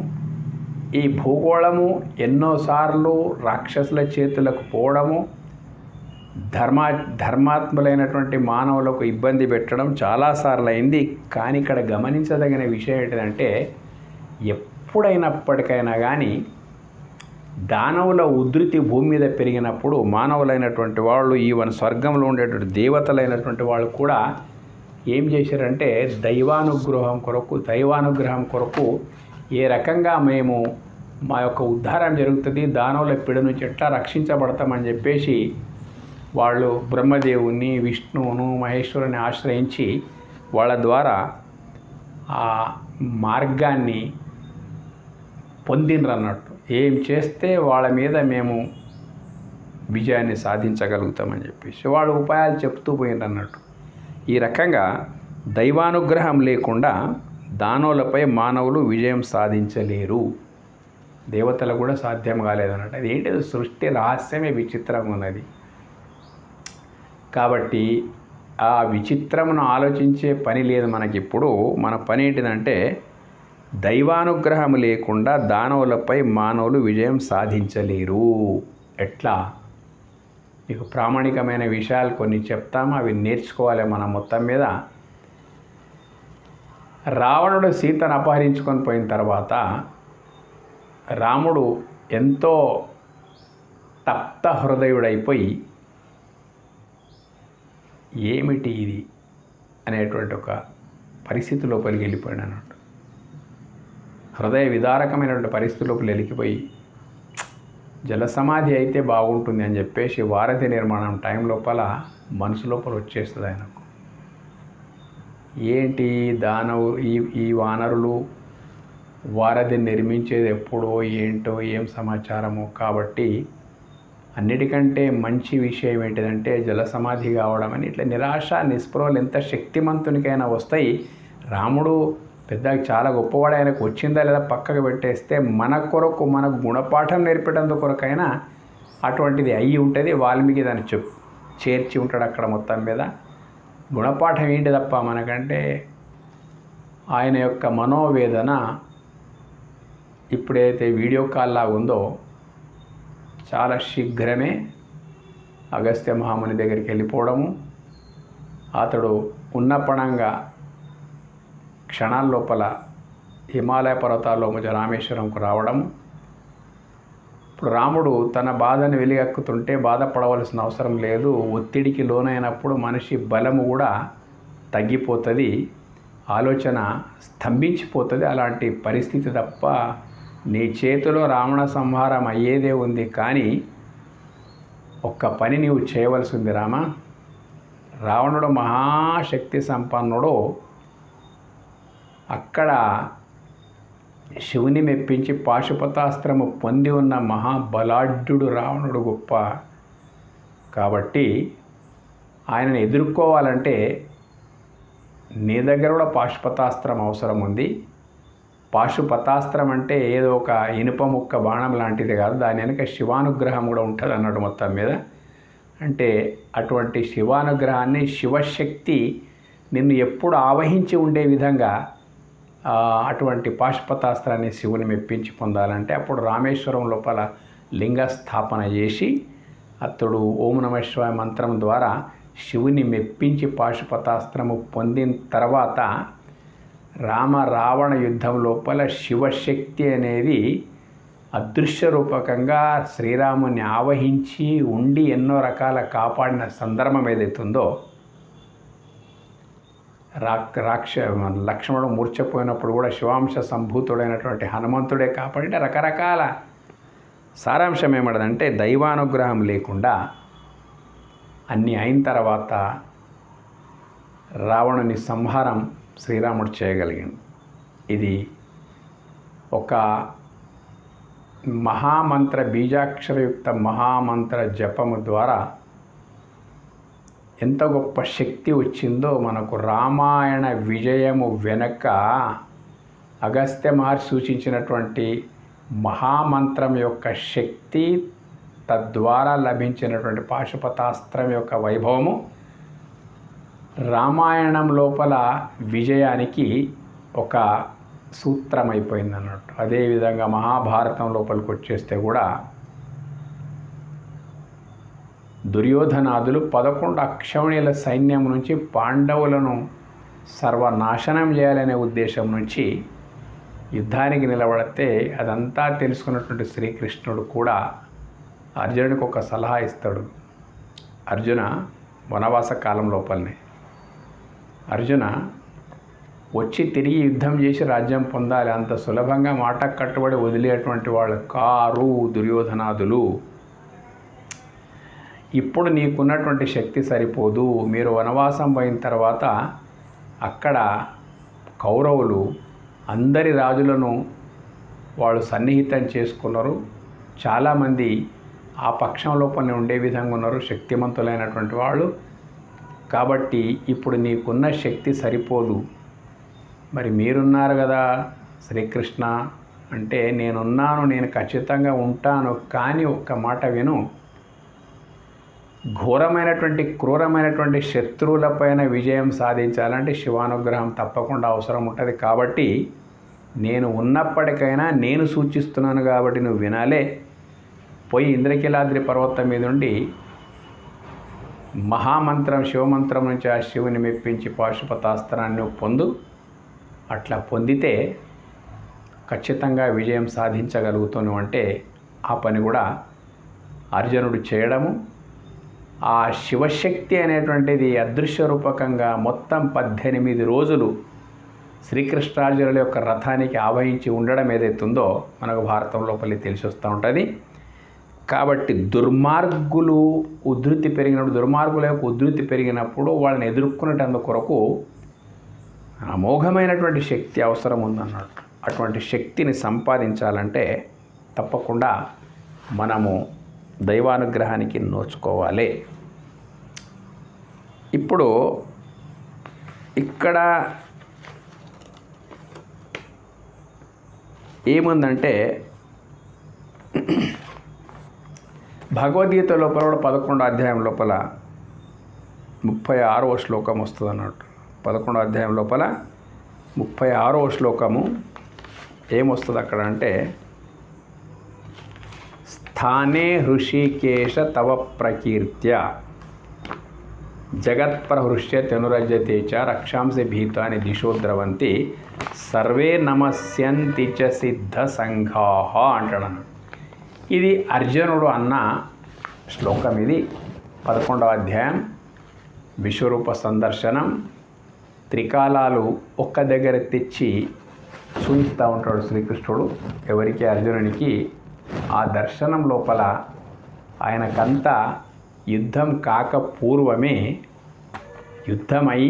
ఈ భూగోళము ఎన్నోసార్లు రాక్షసుల చేతులకు పోవడము, ధర్మాత్ములైనటువంటి మానవులకు ఇబ్బంది పెట్టడం చాలాసార్లు అయింది. కానీ ఇక్కడ గమనించదగిన విషయం ఏంటంటే, ఎప్పుడైనప్పటికైనా కానీ దానవుల ఉధృతి భూమి మీద పెరిగినప్పుడు మానవులైనటువంటి వాళ్ళు, ఈవెన్ స్వర్గంలో ఉండేటువంటి దేవతలైనటువంటి వాళ్ళు కూడా ఏం చేశారంటే దైవానుగ్రహం కొరకు ఏ రకంగా మేము మా యొక్క ఉద్ధారం జరుగుతుంది, దానవుల పిడ నుంచి ఎట్లా రక్షించబడతామని చెప్పేసి వాళ్ళు బ్రహ్మదేవుని, విష్ణువును, మహేశ్వరుని ఆశ్రయించి వాళ్ళ ద్వారా ఆ మార్గాన్ని పొందినరు అన్నట్టు. ఏం చేస్తే వాళ్ళ మీద మేము విజయాన్ని సాధించగలుగుతామని చెప్పేసి వాళ్ళు ఉపాయాలు చెప్తూ పోయినారు అన్నట్టు. ఈ రకంగా దైవానుగ్రహం లేకుండా దానవులపై మానవులు విజయం సాధించలేరు. దేవతలకు కూడా సాధ్యం కాలేదన్నట్టు. అది ఏంటిది, సృష్టి రహస్యమే విచిత్రంగా ఉన్నది. కాబట్టి ఆ విచిత్రమును ఆలోచించే పని లేదు మనకిప్పుడు. మన పని ఏంటిదంటే దైవానుగ్రహం లేకుండా దానవులపై మానవులు విజయం సాధించలేరు. ఎట్లా? మీకు ప్రామాణికమైన విషయాలు కొన్ని చెప్తాము, అవి నేర్చుకోవాలి మనం. మొత్తం మీద రావణుడు సీతను అపహరించుకొని పోయిన తర్వాత రాముడు ఎంతో తప్త హృదయుడైపోయి ఏమిటి ఇది అనేటువంటి ఒక పరిస్థితి లోపలికి వెళ్ళిపోయాడు అన్నట్టు. హృదయ విదారకమైనటువంటి పరిస్థితి లోపల వెళ్ళిపోయి జలసమాధి అయితే బాగుంటుంది అని చెప్పేసి వారధి నిర్మాణం టైం లోపల మనసు లోపల వచ్చేస్తుంది ఆయనకు. ఏంటి ఈ వానరులు వారధిని నిర్మించేది ఎప్పుడో ఏంటో ఏం సమాచారము. కాబట్టి అన్నిటికంటే మంచి విషయం ఏంటిదంటే జలసమాధి కావడం అని. ఇట్లా నిరాశ నిస్పృహలు ఎంత శక్తిమంతునికైనా వస్తాయి. రాముడు పెద్ద చాలా గొప్పవాడు, ఆయనకు వచ్చిందా లేదా పక్కకు పెట్టేస్తే మన కొరకు మనకు గుణపాఠం నేర్పేటందుకు కొరకైనా అటువంటిది అయ్యి ఉంటుంది. వాల్మీకి దాన్ని చేర్చి ఉంటాడు అక్కడ. మొత్తం మీద గుణపాఠం ఏంటి తప్ప మనకంటే ఆయన యొక్క మనోవేదన ఇప్పుడైతే వీడియో కాల్ లాగా ఉందో చాలా శీఘ్రమే అగస్త్య మహాముని దగ్గరికి వెళ్ళిపోవడము, అతడు ఉన్నపణంగా క్షణాల లోపల హిమాలయ పర్వతాల్లో మధ్య రామేశ్వరంకు రావడము. ఇప్పుడు రాముడు తన బాధను వెలిగక్కుతుంటే బాధపడవలసిన అవసరం లేదు. ఒత్తిడికి లోనైనప్పుడు మనిషి బలము కూడా తగ్గిపోతుంది, ఆలోచన స్తంభించిపోతుంది. అలాంటి పరిస్థితి తప్ప నీ చేతిలో రావణ సంహారం అయ్యేదే ఉంది. కానీ ఒక్క పని నీవు చేయవలసి ఉంది రామ. రావణుడు మహాశక్తి సంపన్నుడు. అక్కడ శివుని మెప్పించి పాశుపతాస్త్రము పొంది ఉన్న మహాబలాఢ్యుడు రావణుడు గొప్ప. కాబట్టి ఆయనను ఎదుర్కోవాలంటే నీ దగ్గర కూడా పాశుపతాస్త్రం అవసరం ఉంది. పాశుపతాస్త్రం అంటే ఏదో ఒక ఇనుప ముక్క బాణం లాంటిది కాదు, దాని వెనుక శివానుగ్రహం కూడా ఉంటుంది అన్నట్టు. మొత్తం మీద అంటే అటువంటి శివానుగ్రహాన్ని, శివశక్తి నిన్ను ఎప్పుడు ఆవహించి ఉండే విధంగా అటువంటి పాశుపతాస్త్రాన్ని శివుని మెప్పించి పొందాలంటే అప్పుడు రామేశ్వరం లోపల లింగ స్థాపన చేసి అతడు ఓం నమః శివాయ మంత్రం ద్వారా శివుని మెప్పించి పాశుపతాస్త్రము పొందిన తర్వాత రావణ యుద్ధం లోపల శివశక్తి అనేది అదృశ్య రూపకంగా శ్రీరాముని ఆవహించి ఉండి ఎన్నో రకాల కాపాడిన సందర్భం ఏదైతుందో, లక్ష్మణుడు మూర్ఛపోయినప్పుడు కూడా శివాంశ సంభూతుడైనటువంటి హనుమంతుడే కాపాడి రకరకాల. సారాంశం ఏమన్నదంటే దైవానుగ్రహం లేకుండా అన్నీ అయిన తర్వాత రావణుని సంహారం శ్రీరాముడు చేయగలిగాడు. ఇది ఒక మహామంత్ర బీజాక్షరయుక్త మహామంత్ర జపము ద్వారా ఎంత గొప్ప శక్తి వచ్చిందో మనకు రామాయణ విజయము వెనక అగస్త్య మహర్షి సూచించినటువంటి మహామంత్రం యొక్క శక్తి, తద్వారా లభించినటువంటి పాశుపతాస్త్రం యొక్క వైభవము రామాయణం లోపల విజయానికి ఒక సూత్రం అయిపోయింది అన్నట్టు. అదేవిధంగా మహాభారతం లోపలికి వచ్చేస్తే కూడా దుర్యోధనాదులు 11 అక్షౌణ్యుల సైన్యం నుంచి పాండవులను సర్వనాశనం చేయాలనే ఉద్దేశం నుంచి యుద్ధానికి నిలబడితే అదంతా తెలుసుకున్నటువంటి శ్రీకృష్ణుడు కూడా అర్జునుడికి ఒక సలహా ఇస్తాడు. అర్జున, వనవాస కాలం లోపలనే అర్జున వచ్చి తిరిగి యుద్ధం చేసి రాజ్యం పొందాలి, అంత సులభంగా మాట కట్టుబడి వదిలేటువంటి వాళ్ళు కారు దుర్యోధనాదులు. ఇప్పుడు నీకున్నటువంటి శక్తి సరిపోదు. మీరు వనవాసం పోయిన తర్వాత అక్కడ కౌరవులు అందరి రాజులను వాళ్ళు సన్నిహితం చేసుకున్నారు. చాలామంది ఆ పక్షం లోపలనే ఉండే విధంగా ఉన్నారు, శక్తిమంతులైనటువంటి వాళ్ళు. కాబట్టి ఇప్పుడు నీకున్న శక్తి సరిపోదు. మరి మీరున్నారు కదా శ్రీకృష్ణ అంటే, నేనున్నాను, నేను ఖచ్చితంగా ఉంటాను, కానీ ఒక్క మాట విను. ఘోరమైనటువంటి క్రూరమైనటువంటి శత్రువులపైన విజయం సాధించాలంటే శివానుగ్రహం తప్పకుండా అవసరం ఉంటుంది. కాబట్టి నేను ఉన్నప్పటికైనా నేను సూచిస్తున్నాను కాబట్టి నువ్వు వినాలే. పోయి ఇంద్రకీలాద్రి పర్వతం మీద ఉండి మహామంత్రం శివమంత్రం నుంచి ఆ శివుని మెప్పించి పాశుపతాస్త్రాన్ని నువ్వు పొందు. అట్లా పొందితే ఖచ్చితంగా విజయం సాధించగలుగుతాను అంటే ఆ పని కూడా అర్జునుడు చేయడము, ఆ శివశక్తి అనేటువంటిది అదృశ్య రూపకంగా మొత్తం 18 రోజులు శ్రీకృష్ణార్జునుల యొక్క రథానికి ఆవహించి ఉండడం ఏదైతుందో మనకు భారతం లోపలి తెలిసి వస్తూ ఉంటుంది. కాబట్టి దుర్మార్గుల యొక్క ఉధృతి పెరిగినప్పుడు వాళ్ళని ఎదుర్కొనేటందుకు కొరకు అమోఘమైనటువంటి శక్తి అవసరం ఉందన్నట్టు. అటువంటి శక్తిని సంపాదించాలంటే తప్పకుండా మనము దైవానుగ్రహానికి నోచుకోవాలి. ఇప్పుడు ఇక్కడ ఏముందంటే భగవద్గీత లోపల కూడా 11వ అధ్యాయం లోపల 36వ శ్లోకం వస్తుంది అన్నట్టు. 11వ అధ్యాయం లోపల 36వ శ్లోకము ఏమొస్తుంది అక్కడ అంటే, స్థానే హృషికేశ తవ ప్రకీర్త్య జగత్ప్రహృష్యత్యనురజ్యతే చ రక్షాంసి భీతాని దిశో ద్రవంతి సర్వే నమస్యంతి చ సిద్ధ సంఘాః అంటాడు. ఇది అర్జునుడు అన్న శ్లోకం. ఇది 11వ అధ్యాయం. విశ్వరూప సందర్శనం, త్రికాలాలు ఒక్క దగ్గర తెచ్చి చూపిస్తూ ఉంటాడు శ్రీకృష్ణుడు ఎవరికి, అర్జునునికి. ఆ దర్శనం లోపల ఆయనకంతా యుద్ధం కాక పూర్వమే యుద్ధమై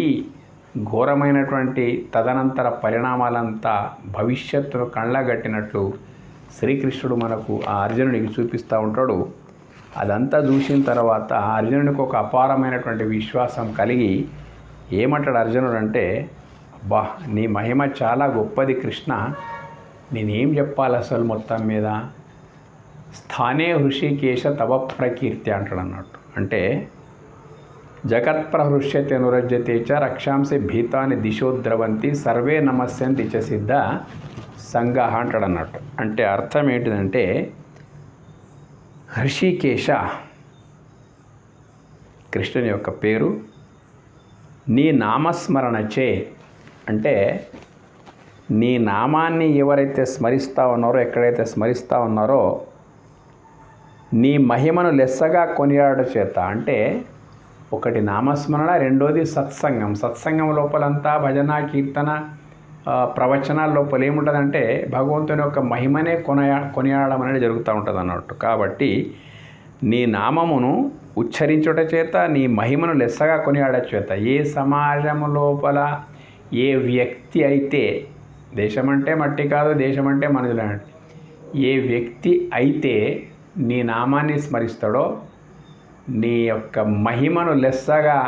ఘోరమైనటువంటి తదనంతర పరిణామాలంతా భవిష్యత్తును కళ్ళగట్టినట్లు శ్రీకృష్ణుడు మనకు ఆ అర్జునుడికి చూపిస్తూ ఉంటాడు. అదంతా చూసిన తర్వాత అర్జునుడికి ఒక అపారమైనటువంటి విశ్వాసం కలిగి ఏమంటాడు అర్జునుడు అంటే, అబ్బా నీ మహిమ చాలా గొప్పది కృష్ణ, నేనేం చెప్పాలి అసలు మొత్తం మీద. స్థానే హృషికేశ తవ ప్రకీర్తి అంటాడు అన్నట్టు. అంటే జగత్ప్రహృష్యతి అనురజ్యతే చ రక్షాంసి భీతాని దిశో ద్రవంతి సర్వే నమస్యంతి చ సిద్ధ సంఘః అంటాడు అన్నట్టు. అంటే అర్థం ఏంటిదంటే, హృషికేశ కృష్ణుని యొక్క పేరు, నీ నామస్మరణచే అంటే నీ నామాన్ని ఎవరైతే స్మరిస్తూ ఉన్నారో, ఎక్కడైతే స్మరిస్తూ ఉన్నారో నీ మహిమను లెస్సగా కొనియాడ చేత. అంటే ఒకటి నామస్మరణ, రెండోది సత్సంగం. సత్సంగం లోపలంతా భజన కీర్తన ప్రవచనాల లోపల ఏముంటుందంటే భగవంతుని యొక్క మహిమనే కొనియాడడం అనేది జరుగుతూ ఉంటుంది అన్నట్టు. కాబట్టి నీ నామమును ఉచ్చరించుట చేత, నీ మహిమను లెస్సగా కొనియాడ చేత ఏ సమాజం లోపల ఏ వ్యక్తి అయితే, దేశమంటే మట్టి కాదు, దేశమంటే మనుషులు, ఏ వ్యక్తి అయితే నీ నామాన్ని స్మరిస్తాడో, నీ యొక్క మహిమను లెస్సగా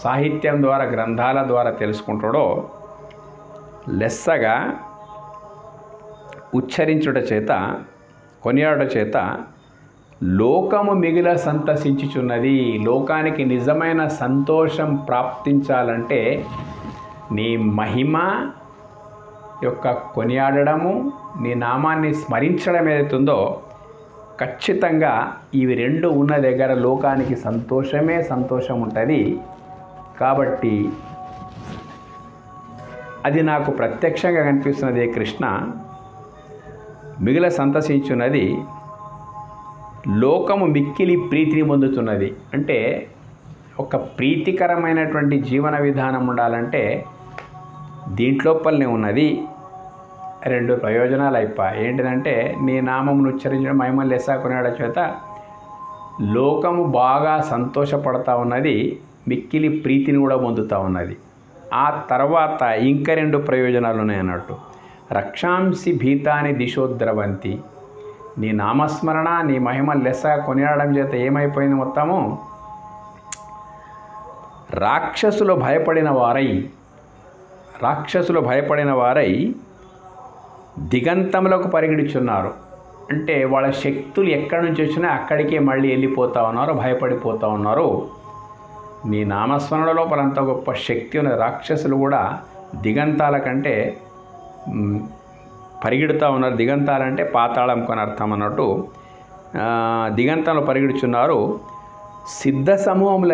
సాహిత్యం ద్వారా గ్రంథాల ద్వారా తెలుసుకుంటాడో, లెస్సగా ఉచ్చరించుట చేత కొనియాడుట చేత లోకము మిగిల సంతసించుచున్నది. లోకానికి నిజమైన సంతోషం ప్రాప్తించాలంటే నీ మహిమ యొక్క కొనియాడము, నీ నామాన్ని స్మరించడం ఏదైతుందో ఖచ్చితంగా ఇవి రెండు ఉన్న దగ్గర లోకానికి సంతోషమే సంతోషం ఉంటుంది. కాబట్టి అది నాకు ప్రత్యక్షంగా కనిపిస్తున్నది. కృష్ణ మిగిల సంతసించున్నది, లోకము మిక్కిలి ప్రీతిని పొందుతున్నది. అంటే ఒక ప్రీతికరమైనటువంటి జీవన విధానం ఉండాలంటే దీంట్లోపలనే ఉన్నది. రెండు ప్రయోజనాలు అయిపోయి ఏంటిదంటే నీ నామమును ఉచ్చరించడం, మహిమను లెస్స కొనియాడ చేత లోకము బాగా సంతోషపడతా ఉన్నది, మిక్కిలి ప్రీతిని కూడా పొందుతూ ఉన్నది. ఆ తర్వాత ఇంకా రెండు ప్రయోజనాలు ఉన్నాయన్నట్టు. రక్షాంసి భీతాని దిశోద్రవంతి. నీ నామస్మరణ, నీ మహిమ లెస్స కొనియాడడం చేత ఏమైపోయింది మొత్తము, రాక్షసులు భయపడిన వారై దిగంతములకు పరిగెడుచున్నారు. అంటే వాళ్ళ శక్తులు ఎక్కడి నుంచి వచ్చినా అక్కడికే మళ్ళీ వెళ్ళిపోతూ ఉన్నారు, భయపడిపోతూ ఉన్నారు. నీ నామస్మరణ లోపల అంత గొప్ప శక్తి ఉన్న రాక్షసులు కూడా దిగంతాల కంటే పరిగెడుతూ ఉన్నారు. దిగంతాలంటే పాతాళం కొని అర్థం అన్నట్టు. దిగంతంలో పరిగెడుచున్నారు. సిద్ధ సమూహములు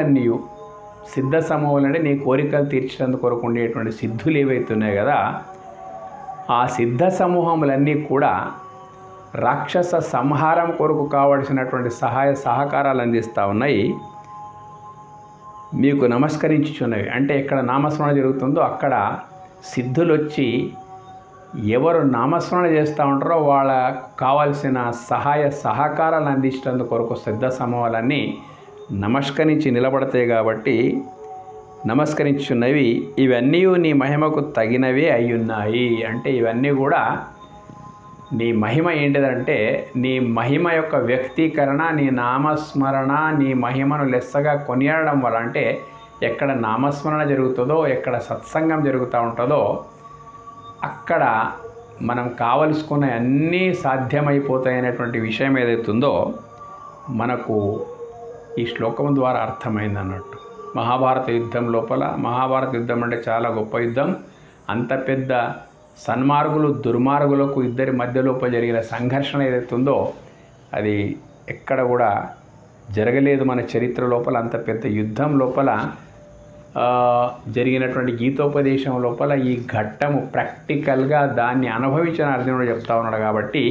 అంటే నీ కోరికలు తీర్చినందుకు కొరకు ఉండేటువంటి సిద్ధులు ఏవైతున్నాయి కదా, ఆ సిద్ధ సమూహములన్నీ కూడా రాక్షస సంహారం కొరకు కావలసినటువంటి సహాయ సహకారాలు అందిస్తూ ఉన్నాయి, మీకు నమస్కరించుచున్నవి. అంటే ఎక్కడ నామస్మరణ జరుగుతుందో అక్కడ సిద్ధులు వచ్చి ఎవరు నామస్మరణ చేస్తూ ఉంటారో వాళ్ళకు కావాల్సిన సహాయ సహకారాలు అందించడం కొరకు సిద్ధ సమూహాలన్నీ నమస్కరించి నిలబడతాయి. కాబట్టి నమస్కరించున్నవి. ఇవన్నీ నీ మహిమకు తగినవే అయ్యున్నాయి. అంటే ఇవన్నీ కూడా నీ మహిమ ఏంటిదంటే నీ మహిమ యొక్క వ్యక్తీకరణ, నీ నామస్మరణ, నీ మహిమను లెస్సగా కొనియాడడం వల్ల. అంటే ఎక్కడ నామస్మరణ జరుగుతుందో, ఎక్కడ సత్సంగం జరుగుతూ ఉంటుందో అక్కడ మనం కావలసుకున్న అన్నీ సాధ్యమైపోతాయనేటువంటి విషయం ఏదైతుందో మనకు ఈ శ్లోకం ద్వారా అర్థమైందన్నట్టు. మహాభారత యుద్ధం లోపల, మహాభారత యుద్ధం అంటే చాలా గొప్ప యుద్ధం. అంత పెద్ద సన్మార్గులు దుర్మార్గులకు ఇద్దరి మధ్య లోపల జరిగిన సంఘర్షణ ఏదైతుందో అది ఎక్కడ కూడా జరగలేదు మన చరిత్ర లోపల. అంత పెద్ద యుద్ధం లోపల జరిగినటువంటి గీతోపదేశం లోపల ఈ ఘట్టము ప్రాక్టికల్గా దాన్ని అనుభవించిన అర్జునుడు చెప్తా ఉన్నాడు. కాబట్టి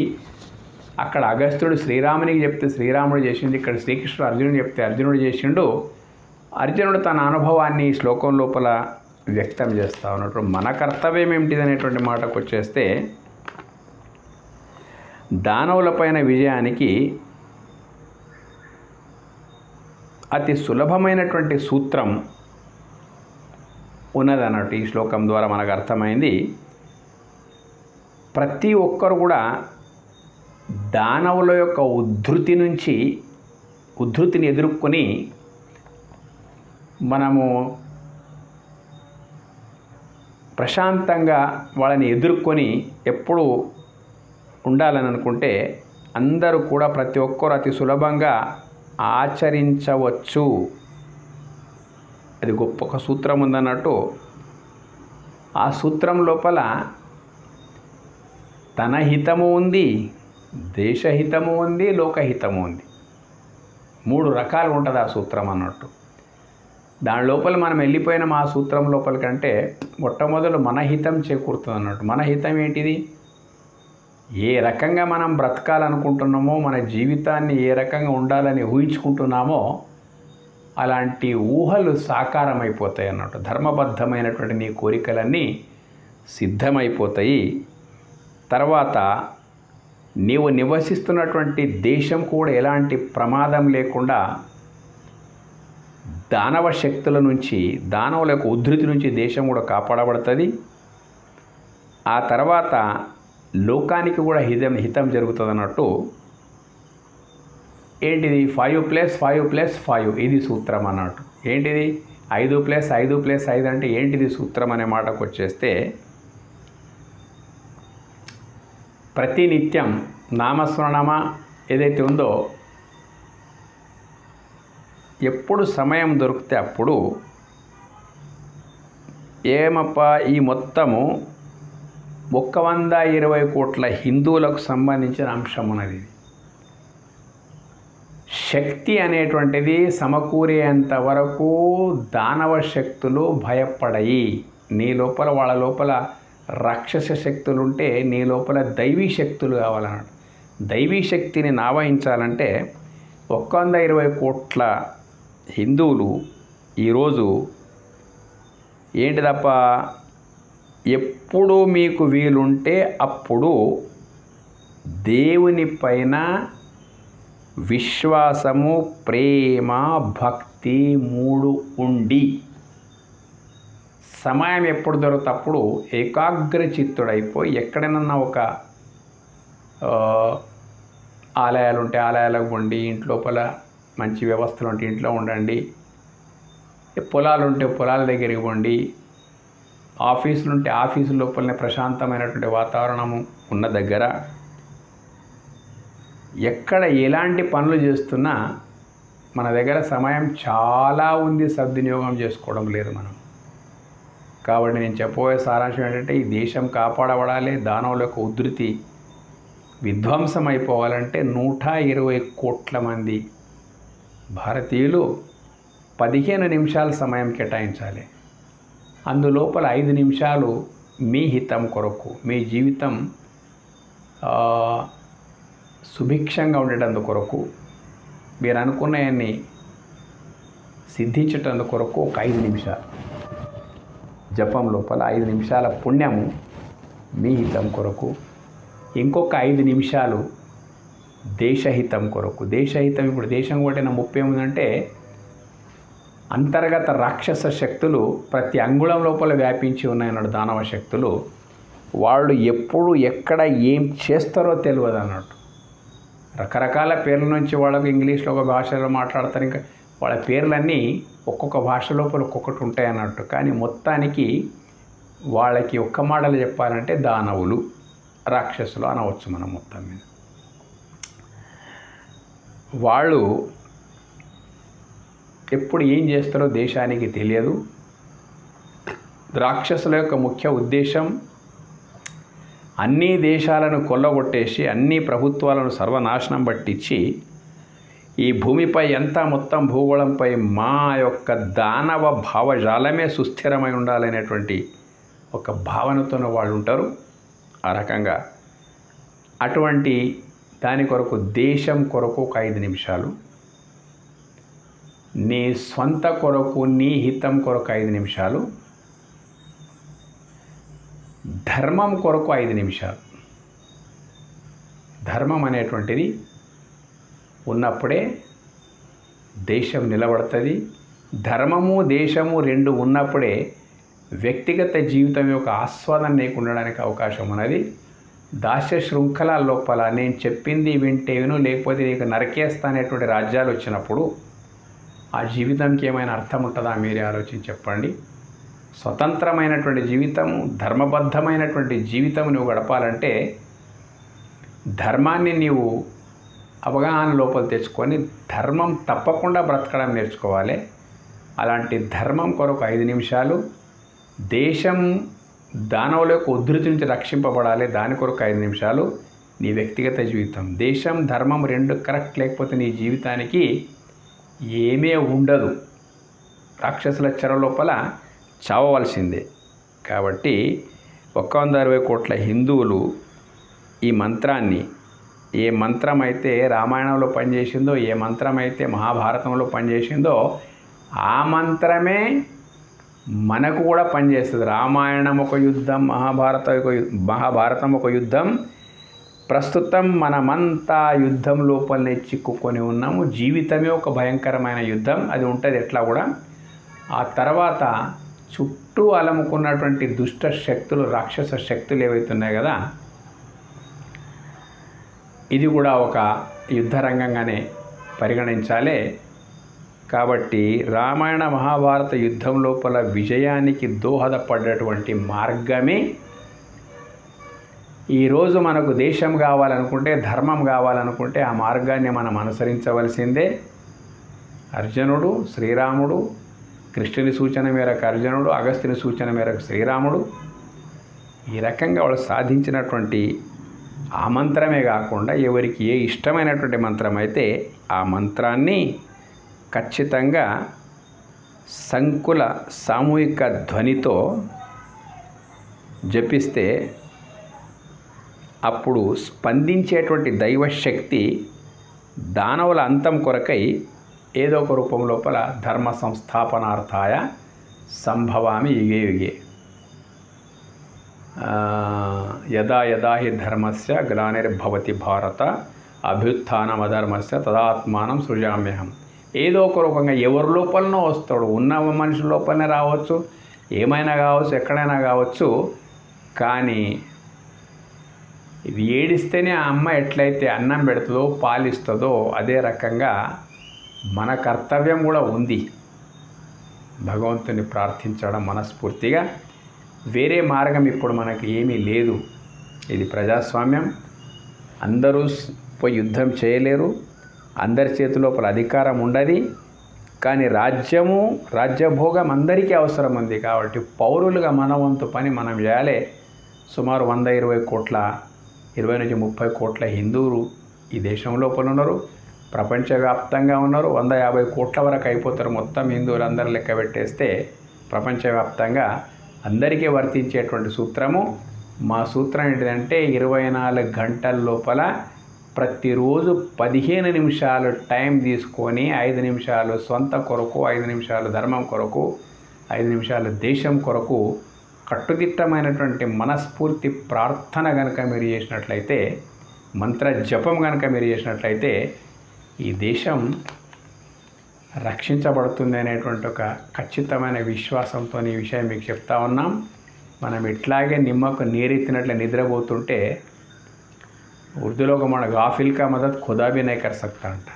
అక్కడ అగస్త్యుడు శ్రీరామునికి చెప్తే శ్రీరాముడు చేసింది, ఇక్కడ శ్రీకృష్ణుడు అర్జునుడు చెప్తే అర్జునుడు చేసిండు. అర్జునుడు తన అనుభవాన్ని ఈ శ్లోకం లోపల వ్యక్తం చేస్తూ ఉన్నట్టు. మన కర్తవ్యం ఏమిటిది అనేటువంటి మాటకు వచ్చేస్తే, దానవులపైన విజయానికి అతి సులభమైనటువంటి సూత్రం ఉన్నదన్నట్టు. ఈ శ్లోకం ద్వారా మనకు అర్థమైంది. ప్రతి ఒక్కరు కూడా దానవుల యొక్క ఉద్ధృతిని ఎదుర్కొని మనము ప్రశాంతంగా వాళ్ళని ఎదుర్కొని ఎప్పుడు ఉండాలని అనుకుంటే అందరూ కూడా ప్రతి ఒక్కరు అతి సులభంగా ఆచరించవచ్చు. అది గొప్ప సూత్రం ఉందన్నట్టు. ఆ సూత్రం లోపల తన హితము ఉంది, దేశహితము ఉంది, లోకహితము ఉంది. 3 రకాలు ఉంటుంది ఆ సూత్రం అన్నట్టు. దాని లోపల మనం వెళ్ళిపోయిన ఆ సూత్రం లోపల కంటే మొట్టమొదలు మన హితం చేకూరుతుంది అన్నట్టు. మన హితం ఏంటిది? ఏ రకంగా మనం బ్రతకాలనుకుంటున్నామో, మన జీవితాన్ని ఏ రకంగా ఉండాలని ఊహించుకుంటున్నామో అలాంటి ఊహలు సాకారమైపోతాయి అన్నట్టు. ధర్మబద్ధమైనటువంటి నీ కోరికలన్నీ సిద్ధమైపోతాయి. తర్వాత నీవు నివసిస్తున్నటువంటి దేశం కూడా ఎలాంటి ప్రమాదం లేకుండా దానవ శక్తుల నుంచి, దానవుల యొక్క ఉద్ధృతి నుంచి దేశం కూడా కాపాడబడుతుంది. ఆ తర్వాత లోకానికి కూడా హితం జరుగుతుంది అన్నట్టు. ఏంటిది 5+5+5 ఇది సూత్రం అన్నట్టు. ఏంటిది 5+5+5 అంటే ఏంటిది సూత్రం అనే మాటకు వచ్చేస్తే, ప్రతినిత్యం నామస్మరణమా ఏదైతే ఉందో ఎప్పుడు సమయం దొరికితే అప్పుడు ఈ మొత్తము 120 కోట్ల హిందువులకు సంబంధించిన అంశం ఉన్నది. శక్తి అనేటువంటిది సమకూరేంత వరకు దానవ శక్తులు భయపడయి. నీ లోపల వాళ్ళ లోపల రాక్షస శక్తులు ఉంటే నీ లోపల దైవీ శక్తులు కావాలన్నాడు. దైవీ శక్తిని ఆవహించాలంటే 120 కోట్ల హిందువులు ఈరోజు ఏంటి తప్ప ఎప్పుడు మీకు వీలుంటే అప్పుడు దేవుని పైన విశ్వాసము, ప్రేమ, భక్తి 3 ఉండి సమయం ఎప్పుడు దొరుకుతప్పుడు ఏకాగ్ర చిత్తుడైపోయి ఎక్కడైనా ఒక ఆలయాలు ఉంటే ఆలయాలకు ఉండి, ఇంట్లోపల మంచి వ్యవస్థలు ఉంటే ఇంట్లో ఉండండి, పొలాలు ఉంటే పొలాల దగ్గరికి పోండి, ఆఫీసులు ఉంటే ఆఫీసు లోపలనే ప్రశాంతమైనటువంటి వాతావరణము ఉన్న దగ్గర ఎక్కడ ఎలాంటి పనులు చేస్తున్నా మన దగ్గర సమయం చాలా ఉంది, సద్వినియోగం చేసుకోవడం లేదు మనం. కాబట్టి నేను చెప్పబోయే సారాంశం ఏంటంటే, ఈ దేశం కాపాడబడాలి, దానవుల యొక్క ఉధృతి విధ్వంసం అయిపోవాలంటే 120 కోట్ల మంది భారతీయులు 15 నిమిషాల సమయం కేటాయించాలి. అందులోపల 5 నిమిషాలు మీ హితం కొరకు, మీ జీవితం సుభిక్షంగా ఉండేటందు కొరకు, మీరు అనుకున్నవన్నీ సిద్ధించేటందు కొరకు ఒక 5 నిమిషాలు జపం లోపల 5 నిమిషాల పుణ్యము మీ హితం కొరకు, ఇంకొక 5 నిమిషాలు దేశహితం కొరకు. దేశహితం ఇప్పుడు దేశం కొట్టిన 30 ఏముందంటే అంతర్గత రాక్షస శక్తులు ప్రతి అంగుళం లోపల వ్యాపించి ఉన్నాయన్నాడు. దానవ శక్తులు వాళ్ళు ఎప్పుడు ఎక్కడ ఏం చేస్తారో తెలియదు అన్నట్టు. రకరకాల పేర్ల నుంచి వాళ్ళకు ఇంగ్లీష్లో ఒక భాషలో మాట్లాడతారు, ఇంకా వాళ్ళ పేర్లన్నీ ఒక్కొక్క భాష లోపల ఒక్కొక్కటి ఉంటాయి అన్నట్టు. కానీ మొత్తానికి వాళ్ళకి ఒక్క మాటలు చెప్పాలంటే దానవులు, రాక్షసులు అనవచ్చు మనం మొత్తం మీద. వాళ్ళు ఎప్పుడు ఏం చేస్తారో దేశానికి తెలియదు. రాక్షసుల యొక్క ముఖ్య ఉద్దేశం అన్ని దేశాలను కొల్లగొట్టేసి అన్ని ప్రభుత్వాలను సర్వనాశనం పట్టించి ఈ భూమిపై ఎంత మొత్తం భూగోళంపై మా యొక్క దానవ భావజాలమే సుస్థిరమై ఉండాలనేటువంటి ఒక భావనతోనే వాళ్ళు ఉంటారు. ఆ రకంగా అటువంటి దాని కొరకు దేశం కొరకు ఒక 5 నిమిషాలు, నీ స్వంత కొరకు నీ హితం కొరకు 5 నిమిషాలు, ధర్మం కొరకు 5 నిమిషాలు. ధర్మం అనేటువంటిది ఉన్నప్పుడే దేశం నిలబడుతుంది. ధర్మము దేశము 2 ఉన్నప్పుడే వ్యక్తిగత జీవితం యొక్క ఆస్వాదన నీకు ఉండడానికి అవకాశం ఉన్నది. దాస్య శృంఖల లోపల నేను చెప్పింది వింటే విను, లేకపోతే నీకు నరకేస్తానేటువంటి రాజ్యాలు వచ్చినప్పుడు ఆ జీవితంకి ఏమైనా అర్థం ఉంటుందా? మీరే ఆలోచించి చెప్పండి. స్వతంత్రమైనటువంటి జీవితము, ధర్మబద్ధమైనటువంటి జీవితం నువ్వు గడపాలంటే ధర్మాన్ని నీవు అవగాహన లోపల తెచ్చుకొని ధర్మం తప్పకుండా బ్రతకడం నేర్చుకోవాలి. అలాంటి ధర్మం కొరకు 5 నిమిషాలు, దేశం దానవుల యొక్క ఉధృతి నుంచి రక్షింపబడాలి, దాని కొరకు 5 నిమిషాలు, నీ వ్యక్తిగత జీవితం. దేశం ధర్మం 2 కరెక్ట్ లేకపోతే నీ జీవితానికి ఏమీ ఉండదు. రాక్షసుల చెర లోపల చావవలసిందే. కాబట్టి 160 కోట్ల హిందువులు ఈ మంత్రాన్ని, ఏ మంత్రం అయితే రామాయణంలో పనిచేసిందో, ఏ మంత్రం అయితే మహాభారతంలో పనిచేసిందో ఆ మంత్రమే మనకు కూడా పనిచేస్తుంది. రామాయణం ఒక యుద్ధం, మహాభారతం ఒక యుద్ధం. ప్రస్తుతం మనమంతా యుద్ధం లోపలనే చిక్కుకొని ఉన్నాము. జీవితమే ఒక భయంకరమైన యుద్ధం, అది ఉంటుంది ఎట్లా కూడా. ఆ తర్వాత చుట్టూ అలముకున్నటువంటి దుష్ట శక్తులు, రాక్షస శక్తులు ఏవైతే ఉన్నాయి కదా, ఇది కూడా ఒక యుద్ధరంగంగానే పరిగణించాలి. కాబట్టి రామాయణ మహాభారత యుద్ధం లోపల విజయానికి దోహదపడ్డటువంటి మార్గమే ఈరోజు మనకు దేశం కావాలనుకుంటే, ధర్మం కావాలనుకుంటే ఆ మార్గాన్ని మనం అనుసరించవలసిందే. అర్జునుడు, శ్రీరాముడు, కృష్ణుని సూచన మేరకు అర్జునుడు, అగస్త్యుని సూచన మేరకు శ్రీరాముడు ఈ రకంగా వాళ్ళు సాధించినటువంటి ఆ మంత్రమే కాకుండా ఎవరికి ఏ ఇష్టమైనటువంటి మంత్రం అయితే ఆ మంత్రాన్ని ఖచ్చితంగా సంకుల సామూహిక ధ్వనితో జపిస్తే అప్పుడు స్పందించేటువంటి దైవశక్తి దానవుల అంతం కొరకై ఏదో ఒక రూపం లోపల ధర్మ సంస్థాపనార్థాయ సంభవామి యుగే యుగే. యదా యదా హి ధర్మస్య గ్లానిర్భవతి భారత అభ్యుత్థానమధర్మస్య తదాత్మానం సృజామ్యహం. ఏదో ఒక రూపంగా ఎవరి లోపలనో వస్తాడు. ఉన్న మనిషి లోపలనే రావచ్చు, ఏమైనా కావచ్చు, ఎక్కడైనా కావచ్చు. కానీ ఇది ఏడిస్తేనే ఆ అమ్మ ఎట్లయితే అన్నం పెడుతుందో పాలిస్తుందో అదే రకంగా మన కర్తవ్యం కూడా ఉంది. భగవంతుని ప్రార్థించడం మనస్ఫూర్తిగా. వేరే మార్గం ఇప్పుడు మనకు ఏమీ లేదు. ఇది ప్రజాస్వామ్యం. అందరూ పోయి యుద్ధం చేయలేరు, అందరి చేతిలోపల అధికారం ఉండదు. కానీ రాజ్యము, రాజ్యభోగం అందరికీ అవసరం ఉంది. కాబట్టి పౌరులుగా మన వంతు పని మనం చేయాలి. సుమారు 120 కోట్ల 20 నుంచి 30 కోట్ల హిందువులు ఈ దేశం లోపల ఉన్నారు, ప్రపంచవ్యాప్తంగా ఉన్నారు. 150 కోట్ల వరకు అయిపోతారు మొత్తం హిందువులందరూ లెక్క పెట్టేస్తే. ప్రపంచవ్యాప్తంగా అందరికీ వర్తించేటువంటి సూత్రము. మా సూత్రం ఏంటిదంటే 24 గంటల లోపల ప్రతిరోజు 15 నిమిషాలు టైం తీసుకొని 5 నిమిషాలు సొంత కొరకు, 5 నిమిషాలు ధర్మం కొరకు, 5 నిమిషాలు దేశం కొరకు కట్టుదిట్టమైనటువంటి మనస్ఫూర్తి ప్రార్థన కనుక మీరు చేసినట్లయితే, మంత్ర జపం కనుక మీరు చేసినట్లయితే ఈ దేశం రక్షించబడుతుంది అనేటువంటి ఒక ఖచ్చితమైన విశ్వాసంతో ఈ విషయం మీకు చెప్తా ఉన్నాం. మనం ఇట్లాగే నిమ్మకు నీరెత్తినట్లు నిద్రపోతుంటే ఉర్దూలో ఒక మన గాఫిల్ కా మదద్ ఖుదా భీ నహీ కర్ సక్తా అంట.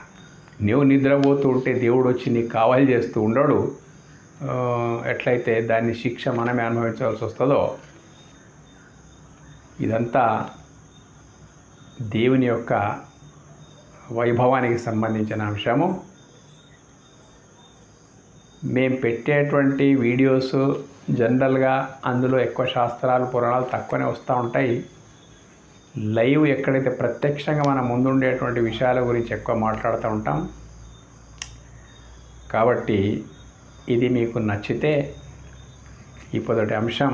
నువ్వు నిద్రపోతూ ఉంటే దేవుడు వచ్చి నీకు కావాలి చేస్తూ ఉండడు. ఎట్లయితే దాన్ని శిక్ష మనమే అనుభవించవలసి వస్తుందో, ఇదంతా దేవుని యొక్క వైభవానికి సంబంధించిన అంశము. మేము పెట్టేటువంటి వీడియోస్ జనరల్గా అందులో ఎక్కువ శాస్త్రాలు, పురాణాలు తక్కువనే వస్తూ ఉంటాయి. లైవ్ ఎక్కడైతే ప్రత్యక్షంగా మన ముందుండేటువంటి విషయాల గురించి ఎక్కువ మాట్లాడుతూ ఉంటాం. కాబట్టి ఇది మీకు నచ్చితే ఈ పొదటి అంశం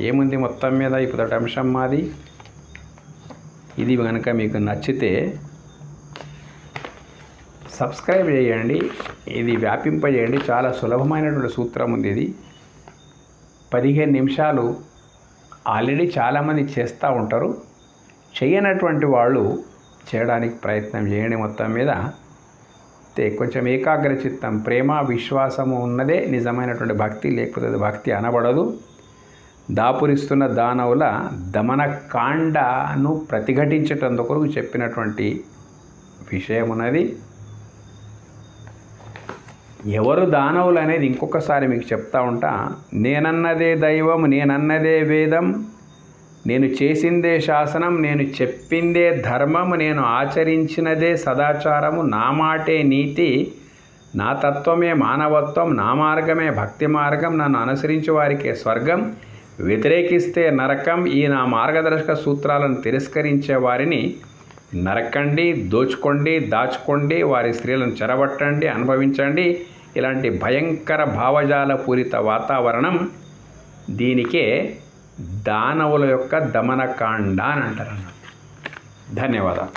ఏముంది మొత్తం మీద, ఈ పొదటి అంశం మాది. ఇది కనుక మీకు నచ్చితే సబ్స్క్రైబ్ చేయండి, ఇది వ్యాపింపజేయండి. చాలా సులభమైనటువంటి సూత్రం ఉంది. ఇది 15 నిమిషాలు ఆల్రెడీ చాలామంది చేస్తూ ఉంటారు. చేయనటువంటి వాళ్ళు చేయడానికి ప్రయత్నం చేయండి. మొత్తం మీద కొంచెం ఏకాగ్ర చిత్తం, ప్రేమ, విశ్వాసము ఉన్నదే నిజమైనటువంటి భక్తి. లేకపోతే అది భక్తి అనబడదు. దాపురిస్తున్న దానవుల దమనకాండను ప్రతిఘటించేటందుకు చెప్పినటువంటి విషయం ఉన్నది. ఎవరు దానవులు అనేది ఇంకొకసారి మీకు చెప్తా ఉంటా. నేనన్నదే దైవం, నేనన్నదే వేదం, నేను చేసిందే శాసనం, నేను చెప్పిందే ధర్మం, నేను ఆచరించినదే సదాచారము, నా మాటే నీతి, నా తత్వమే మానవత్వం, నా మార్గమే భక్తి మార్గం, నన్ను అనుసరించే వారికే స్వర్గం, వ్యతిరేకిస్తే నరకం. ఈ నా మార్గదర్శక సూత్రాలను తిరస్కరించే వారిని నరకండి, దోచుకోండి, దాచుకోండి, వారి స్త్రీలను చెరబట్టండి, అనుభవించండి. ఇలాంటి భయంకర భావజాల పూరిత వాతావరణం. దీనికే దానవుల యొక్క దమనకాండ అని అంటారు. ధన్యవాదాలు.